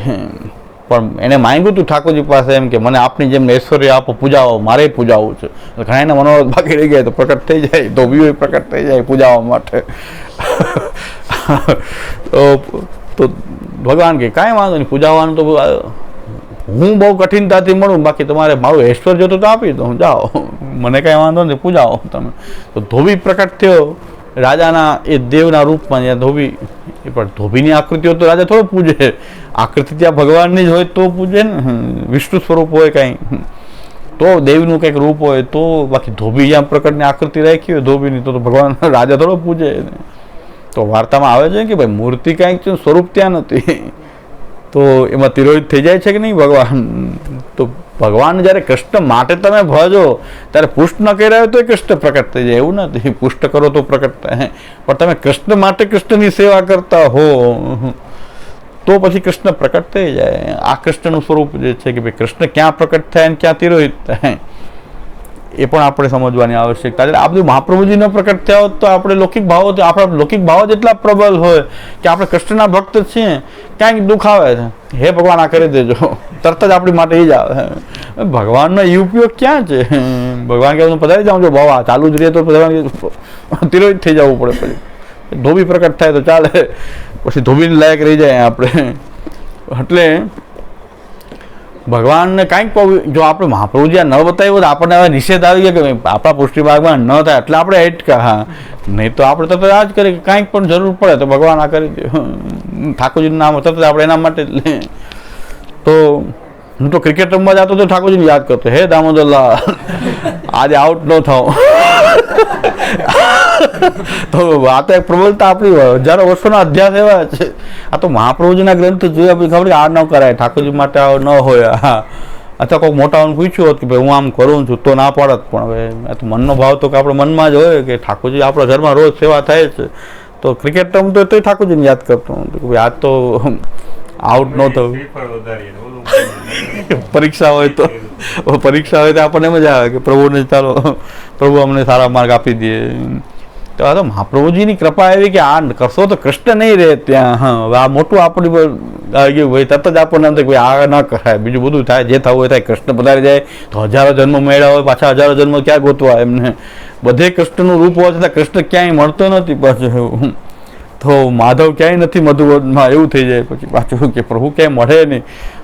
પણ એને માંગ્યું હતું ઠાકોરજી પાસે એમ કે મને આપની જેમ ઐશ્વર્ય આપો, પૂજાવો, મારે પૂજાવવું છે. ઘણા એના મનોરથ બાકી રહી ગયા તો પ્રકટ થઈ જાય, ધોબીઓ પ્રકટ થઈ જાય પૂજાવા માટે. તો ભગવાન કે કાંઈ વાંધો નહીં, પૂજાવાનું તો હું બહુ કઠિનતાથી મળું, બાકી તમારે મારું ઐશ્વર્ય જોતું તો આપી દઉં, જાઓ, મને કાંઈ વાંધો નહીં, પૂજાવો તમે. તો ધોબી પ્રકટ થયો રાજાના એ દેવના રૂપમાં. ત્યાં ધોબી, પણ ધોબીની આકૃતિઓ તો રાજા થોડો પૂજે, આકૃતિ ત્યાં ભગવાનની જ હોય તો પૂજે ને. વિષ્ણુ સ્વરૂપ હોય કાંઈ તો દેવનું કંઈક રૂપ હોય તો, બાકી ધોબી જ્યાં પ્રકટની આકૃતિ રાખી હોય ધોબીની તો ભગવાન રાજા થોડો પૂજે. તો વાર્તામાં આવે છે કે ભાઈ મૂર્તિ કાંઈક છે, સ્વરૂપ ત્યાં નથી, તો એમાં તિરોહિત થઈ જાય છે કે નહીં ભગવાન. તો ભગવાન જ્યારે કૃષ્ણ માટે તમે ભજો ત્યારે પુષ્ટ ન કર્યા હોય તો કૃષ્ણ પ્રકટ થઈ જાય, એવું નથી. પુષ્ટ કરો તો પ્રકટ થાય, પણ તમે કૃષ્ણ માટે કૃષ્ણની સેવા કરતા હો તો પછી કૃષ્ણ પ્રકટ થઈ જાય. આ કૃષ્ણનું સ્વરૂપ જે છે કે ભાઈ કૃષ્ણ ક્યાં પ્રકટ થાય અને ક્યાં તિરોહિત થાય એ પણ આપણે સમજવાની આવશ્યકતા છે. આ બધું મહાપ્રભુજીનો પ્રકટ થયા હોત તો આપણે લૌકિક ભાવો, આપણા લૌકિક ભાવો જેટલા પ્રબળ હોય કે આપણે કૃષ્ણના ભક્ત છીએ, ક્યાંક દુઃખ આવે છે, હે ભગવાન આ કરી દેજો, તરત જ આપણી માટે એ જ આવે. ભગવાનનો એ ઉપયોગ ક્યાં છે? ભગવાન કે હું પધારી જાઉં છું, ભાવ ચાલુ જ રહે તો ભગવાન તિરોહિત થઈ જવું પડે. પછી ધોબી પ્રકટ થાય તો ચાલે, પછી ધોબીને લાયક રહી જાય આપણે. એટલે ભગવાનને કાંઈક જો આપણે મહાપ્રભુજી ન બતાવ્યું તો આપણને હવે નિષેધ આવી ગયા કે આપણા પુષ્ટિ ભાગમાં ન થાય, એટલે આપણે એટકા. હા, નહીં તો આપણે તરત આ જ કરીએ કે કાંઈક પણ જરૂર પડે તો ભગવાન આ કરી દે, ઠાકોરજીનું નામ તરત આપણે એના માટે જ લે. તો હું તો ક્રિકેટ રમવા જતો તો ઠાકોરજીને યાદ કરતો, હે દામોદરલાલ આજે આઉટ ન થાવ. તો આ તો એક પ્રબળતા આપણી હજારો વર્ષોના અધ્યાસ એવા છે. આ તો મહાપ્રભુજીના ગ્રંથ જોયા પછી ખબર આ ન કરાય, ઠાકોરજી માટે આ ન હોય. હા, અથવા કોઈ મોટાઓને પૂછ્યું હોત કે ભાઈ હું આમ કરું છું તો ના પાડત. પણ હવે આ તો મનનો ભાવ તો કે આપણે મનમાં જ હોય કે ઠાકોરજી આપણા ઘરમાં રોજ સેવા થાય છે. તો ક્રિકેટ રમતો તો ઠાકોરજીને યાદ કરતો કે ભાઈ આ તો આઉટ ન થયું. પરીક્ષા હોય તો આપણને મજા આવે કે પ્રભુને ચાલો પ્રભુ અમને સારા માર્ગ આપી દે. તો આ તો મહાપ્રભુજીની કૃપા એવી કે આ કરશો તો કૃષ્ણ નહીં રહે ત્યાં. હા, હવે આ મોટું આપણી પર આવી ગયું ભાઈ, તરત જ આપણને એમ થાય કે ભાઈ આ ન કરાય, બીજું બધું થાય, જે થવું હોય થાય. કૃષ્ણ પધારી જાય તો હજારો જન્મ મળ્યા હોય, પાછા હજારો જન્મ ક્યાં ગોતવા એમને? બધે કૃષ્ણનું રૂપ હોવા છતાં કૃષ્ણ ક્યાંય મળતો નથી પાછું. તો માધવ ક્યાંય નથી મધુવનમાં, એવું થઈ જાય પછી પાછું કે પ્રભુ ક્યાંય મળે નહીં.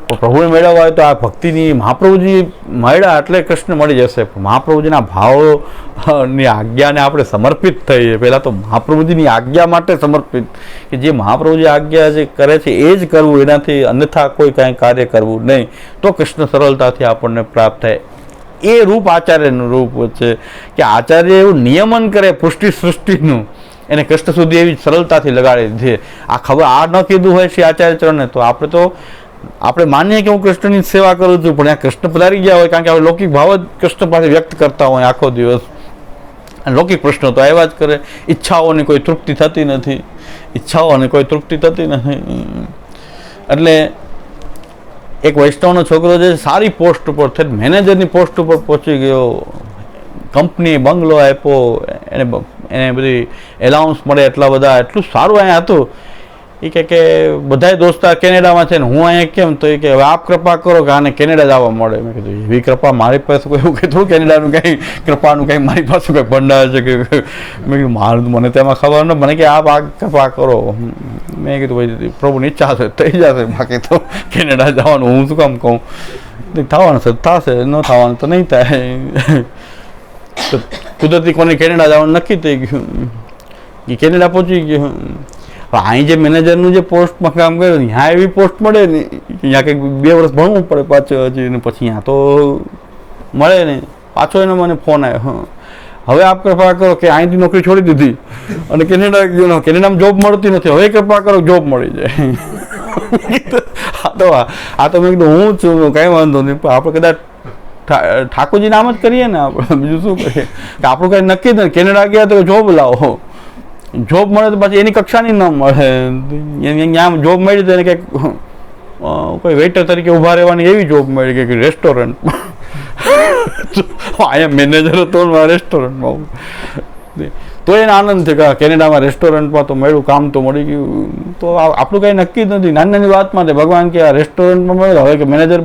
પ્રભુને મેળવવા હોય તો આ ભક્તિની મહાપ્રભુજી મળ્યા એટલે કૃષ્ણ મળી જશે. મહાપ્રભુજીના ભાવોની આજ્ઞાને આપણે સમર્પિત થઈએ. પહેલાં તો મહાપ્રભુજીની આજ્ઞા માટે સમર્પિત, કે જે મહાપ્રભુજી આજ્ઞા જે કરે છે એ જ કરવું, એનાથી અન્યથા કોઈ કાંઈ કાર્ય કરવું નહીં. તો કૃષ્ણ સરળતાથી આપણને પ્રાપ્ત થાય. એ રૂપ આચાર્યનું રૂપ છે કે આચાર્ય એવું નિયમન કરે પુષ્ટિ સૃષ્ટિનું, એને કૃષ્ણ સુધી એવી સરળતાથી લગાડી દે. આ ખબર આ ન કીધું હોય શ્રી આચાર્ય ચરણને તો આપણે માનીએ કે હું કૃષ્ણની સેવા કરું છું, પણ આ કૃષ્ણ પધારી ગયા હોય, કારણ કે આપણે લૌકિક ભાવ જ કૃષ્ણ પાસે વ્યક્ત કરતા હોય આખો દિવસ. લૌકિક પ્રશ્નો તો આવ્યા જ કરે. ઈચ્છાઓની કોઈ તૃપ્તિ થતી નથી, એટલે એક વૈષ્ણવનો છોકરો જે સારી પોસ્ટ ઉપર છે, મેનેજરની પોસ્ટ ઉપર પહોંચી ગયો, કંપની બંગલો આપ્યો, એને બધી એલાઉન્સ મળે એટલા બધા, એટલું સારું અહીંયા હતું. એ કે બધાય દોસ્તાર કેનેડામાં છે ને હું અહીંયા કેમ, તો એ કે હવે આપ કૃપા કરો કે આને કેનેડા જવા મળે. મેં કીધું એવી કૃપા મારી પાસે કોઈ એવું કીધું કેનેડાનું કંઈ કૃપાનું કંઈ મારી પાસે કંઈ ભંડાર છે કે? મેં કીધું મને તેમાં ખબર ન, મને કે આપ આ કૃપા કરો. મેં કીધું ભાઈ પ્રભુની ઈચ્છા છે થઈ જશે, બાકી તો કેનેડા જવાનું હું શું કામ કહું. થવાનું છે થશે, ન થવાનું તો નહીં થાય. તો કુદરતી કોને કેનેડા જવાનું નક્કી થઈ ગયું, એ કેનેડા પહોંચી ગયું. અહીં જે મેનેજરનું જે પોસ્ટમાં કામ કર્યું ત્યાં એવી પોસ્ટ મળે ને, ત્યાં કંઈક 2 વર્ષ ભણવું પડે પાછું હજી, ને પછી ત્યાં તો મળે ને. પાછો એનો મને ફોન આવ્યો, હવે આપ કૃપા કરો કે અહીંથી નોકરી છોડી દીધી અને કેનેડા ગયો, કેનેડામાં જોબ મળતી નથી, હવે કૃપા કરો જોબ મળી જાય. આ તો મેં કીધું હું છું, કાંઈ વાંધો નહીં, પણ આપણે કદાચ ઠાકોરજી નામ જ કરીએ ને, આપણે બીજું શું કરીએ કે આપણું કાંઈ નક્કી જ નથી. કેનેડા ગયા તો જોબ લાવો, જોબ મળે તો પછી એની કક્ષાની ન મળે. ત્યાં જોબ મળી તો એને કંઈક કોઈ વેઇટર તરીકે ઊભા રહેવાની એવી જોબ મળી કે રેસ્ટોરન્ટમાં. અહીંયા મેનેજર હતો રેસ્ટોરન્ટમાં, તો એને આનંદ છે કે કેનેડામાં રેસ્ટોરન્ટમાં તો મળ્યું, કામ તો મળી ગયું. તો આપણું કંઈ નક્કી જ નથી. નાની નાની વાતમાં ભગવાન કે આ રેસ્ટોરન્ટમાં મળ્યું, હવે કે મેનેજર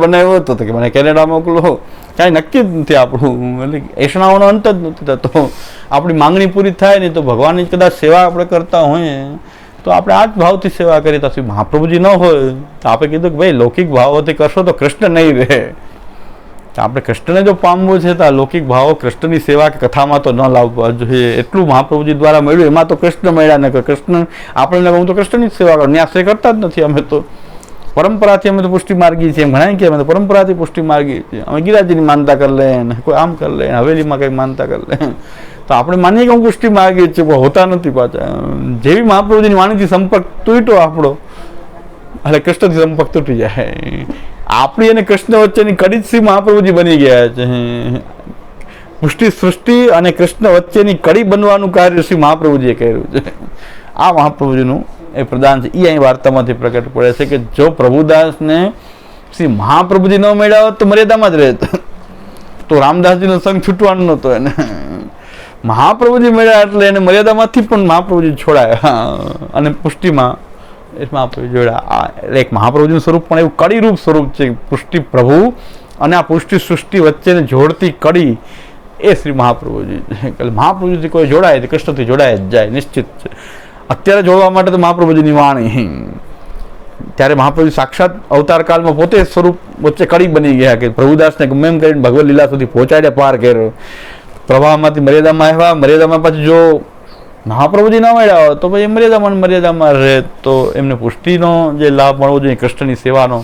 બનાવ્યો હતો કે મને કેનેડા મોકલો, કાંઈ નક્કી જ નથી આપણું. એટલે એષણાઓનો અંત જ નથી થતો. આપણી માંગણી પૂરી થાય ને તો ભગવાનની કદાચ સેવા આપણે કરતા હોઈએ તો આપણે આ જ ભાવથી સેવા કરીએ. તો મહાપ્રભુજી ન હોય તો આપણે કીધું કે ભાઈ લૌકિક ભાવોથી કરશો તો કૃષ્ણ નહીં રહે. આપણે કૃષ્ણને જો પામવું છે તો આ લૌકિક ભાવો કૃષ્ણની સેવા કે કથામાં તો ન લાવવા જોઈએ. એટલું મહાપ્રભુજી દ્વારા મળ્યું, એમાં તો કૃષ્ણ મળ્યા ને કૃષ્ણ આપણે હું તો કૃષ્ણની જ સેવા કરું, ન્યાસે કરતા જ નથી. અમે તો પરંપરાથી અમે તો પુષ્ટિ માર્ગી છીએ, એમ ઘણા કે અમે તો પરંપરાથી પુષ્ટિ માર્ગી છીએ. અમે ગિરાજીની માનતા કરી લે ને કોઈ આમ કરી લે, હવેલીમાં કંઈક માનતા કરી લે, તો આપણે માનીએ કે હું પુષ્ટિ માર્ગી છીએ, પણ હોતા નથી પાછા. જેવી મહાપ્રભુજીની વાણીથી સંપર્ક તૂટ્યો આપણો, એટલે કૃષ્ણથી સંપર્ક તૂટી જાય. આપણી અને કૃષ્ણ વચ્ચેની કડી જ શ્રી મહાપ્રભુજી બની ગયા છે. પુષ્ટિ સૃષ્ટિ અને કૃષ્ણ વચ્ચેની કડી બનવાનું કાર્ય શ્રી મહાપ્રભુજીએ કર્યું છે. આ મહાપ્રભુજીનું એ પ્રદાન છે. એ અહીં વાર્તામાંથી પ્રગટ પડે છે કે જો પ્રભુદાસને શ્રી મહાપ્રભુજી ન મળ્યા હોત તો મર્યાદામાં જ રહેત, તો રામદાસજીનો સંગ છૂટવાનો નહોતો એને. મહાપ્રભુજી મળ્યા એટલે એને મર્યાદામાંથી પણ મહાપ્રભુજી છોડાયા અને પુષ્ટિમાં મહાપ્રભુ જોડ્યા. એક મહાપ્રભુજીનું સ્વરૂપ પણ એવું કડીરૂપ સ્વરૂપ છે. પુષ્ટિ પ્રભુ અને આ પુષ્ટિ સૃષ્ટિ વચ્ચેને જોડતી કડી એ શ્રી મહાપ્રભુજી. મહાપ્રભુજી કોઈ જોડાય તો કૃષ્ણથી જોડાય જ જાય, નિશ્ચિત છે. અત્યારે જોડવા માટે તો મહાપ્રભુજીની વાણી, ત્યારે મહાપ્રભુ સાક્ષાત અવતાર કાળમાં પોતે સ્વરૂપ વચ્ચે કડી બની ગયા કે પ્રભુદાસને ગમે એમ કરીને ભગવત લીલા સુધી પહોંચાડ્યા, પાર કર્યો. પ્રવાહમાંથી મર્યાદામાં આવ્યા, મર્યાદામાં પછી જો મહાપ્રભુજી ન મળ્યા હોય તો પછી મર્યાદામાં રહે, તો એમને પુષ્ટિનો જે લાભ મળવો જોઈએ કૃષ્ણની સેવાનો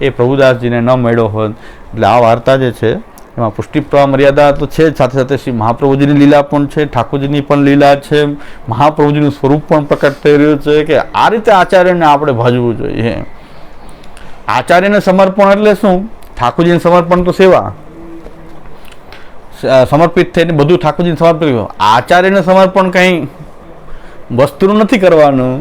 એ પ્રભુદાસજીને ન મળ્યો હોય. એટલે આ વાર્તા જે છે એમાં પુષ્ટિ પ્રવાહ મર્યાદા તો છે જ, સાથે સાથે શ્રી મહાપ્રભુજીની લીલા પણ છે, ઠાકોરજીની પણ લીલા છે, મહાપ્રભુજીનું સ્વરૂપ પણ પ્રકટ થઈ રહ્યું છે કે આ રીતે આચાર્યને આપણે ભજવું જોઈએ. આચાર્યને સમર્પણ એટલે શું? ઠાકોરજીને સમર્પણ તો સેવા, સમર્પિત થઈને બધું ઠાકોરજીને સમર્પિત કર્યું. આચાર્યને સમર્પણ કંઈ વસ્તુનું નથી કરવાનું.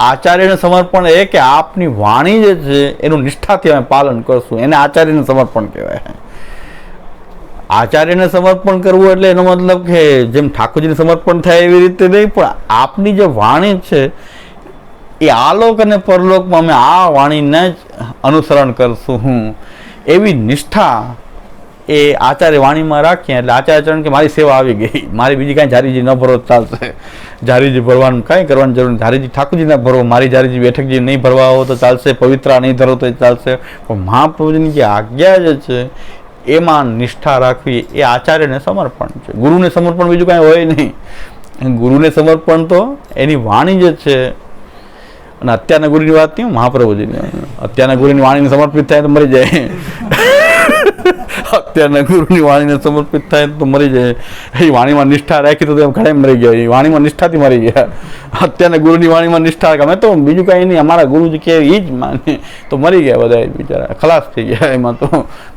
આચાર્યને સમર્પણ એ કે આપની વાણી જે છે એનું નિષ્ઠાથી અમે પાલન કરશું, એને આચાર્યને સમર્પણ કહેવાય. આચાર્યને સમર્પણ કરવું એટલે એનો મતલબ કે જેમ ઠાકોરજીને સમર્પણ થાય એવી રીતે નહીં, પણ આપની જે વાણી છે એ આલોક અને પરલોકમાં અમે આ વાણીને જ અનુસરણ કરશું એવી નિષ્ઠા એ આચાર્ય વાણીમાં રાખીએ. એટલે આચાર્ય ચરણ કે મારી સેવા આવી ગઈ, મારી બીજી કાંઈ જારીજી ન ભરો ચાલશે, જારીજી ભરવાનું કાંઈ કરવાની જરૂર નથી, જારીજી ઠાકોરજીના ભરો, મારી જારીજી બેઠકજી નહીં ભરવા હો તો ચાલશે, પવિત્રા નહીં ધરો તો ચાલશે, પણ મહાપ્રભુજીની જે આજ્ઞા જે છે એમાં નિષ્ઠા રાખવી એ આચાર્યને સમર્પણ છે. ગુરુને સમર્પણ બીજું કાંઈ હોય નહીં. ગુરુને સમર્પણ તો એની વાણી જે છે, અને અત્યારના ગુરુની વાત નહીં, મહાપ્રભુજીની. અત્યારના ગુરુની વાણીને સમર્પિત થાય તો મરી જાય. અત્યારના ગુરુની વાણીને સમર્પિત થાય તો મરી જાય. એ વાણીમાં નિષ્ઠા રાખી તો એમ ઘણા મરી ગયા. એ વાણીમાં નિષ્ઠાથી મરી ગયા. અત્યારના ગુરુની વાણીમાં નિષ્ઠા અમે તો બીજું કાંઈ નહીં, અમારા ગુરુજી કે એ જ માને તો મરી ગયા બધા બિચારા, ખલાસ થઈ ગયા એમાં તો.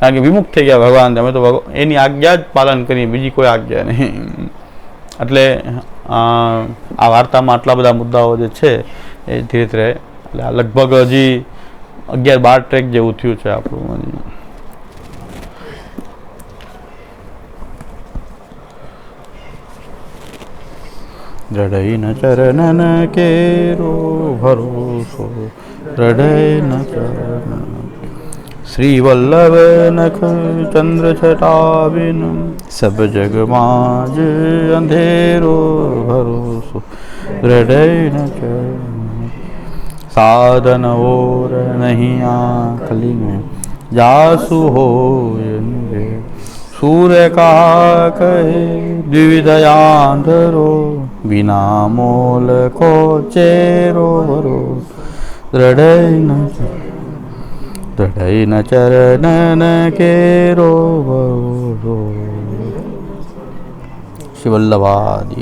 કારણ કે વિમુખ થઈ ગયા ભગવાન. અમે તો એની આજ્ઞા જ પાલન કરીએ, બીજી કોઈ આજ્ઞા નહીં. એટલે આ વાર્તામાં આટલા બધા મુદ્દાઓ જે છે એ ધીરે ધીરે, એટલે આ લગભગ હજી 11-12 ટ્રેક જેવું થયું છે આપણું. દ્રઢઈ ન ચરણન કેરો ભરોસો, દ્રઢઈ ન ચરણ શ્રી વલ્લભ નખ ચંદ્ર છટાવિન, સબ જગમાં જ અંધેરો ભરોસો, દ્રઢઈ ન ચરણ સાધન ઓર નહીં આંખલી में जासु होय सूर्य का कहे द्विविधयांधरो, बिना मोल को चेरो भरो, दृढ़ न चरण केरो भरो. श्री वल्लभादि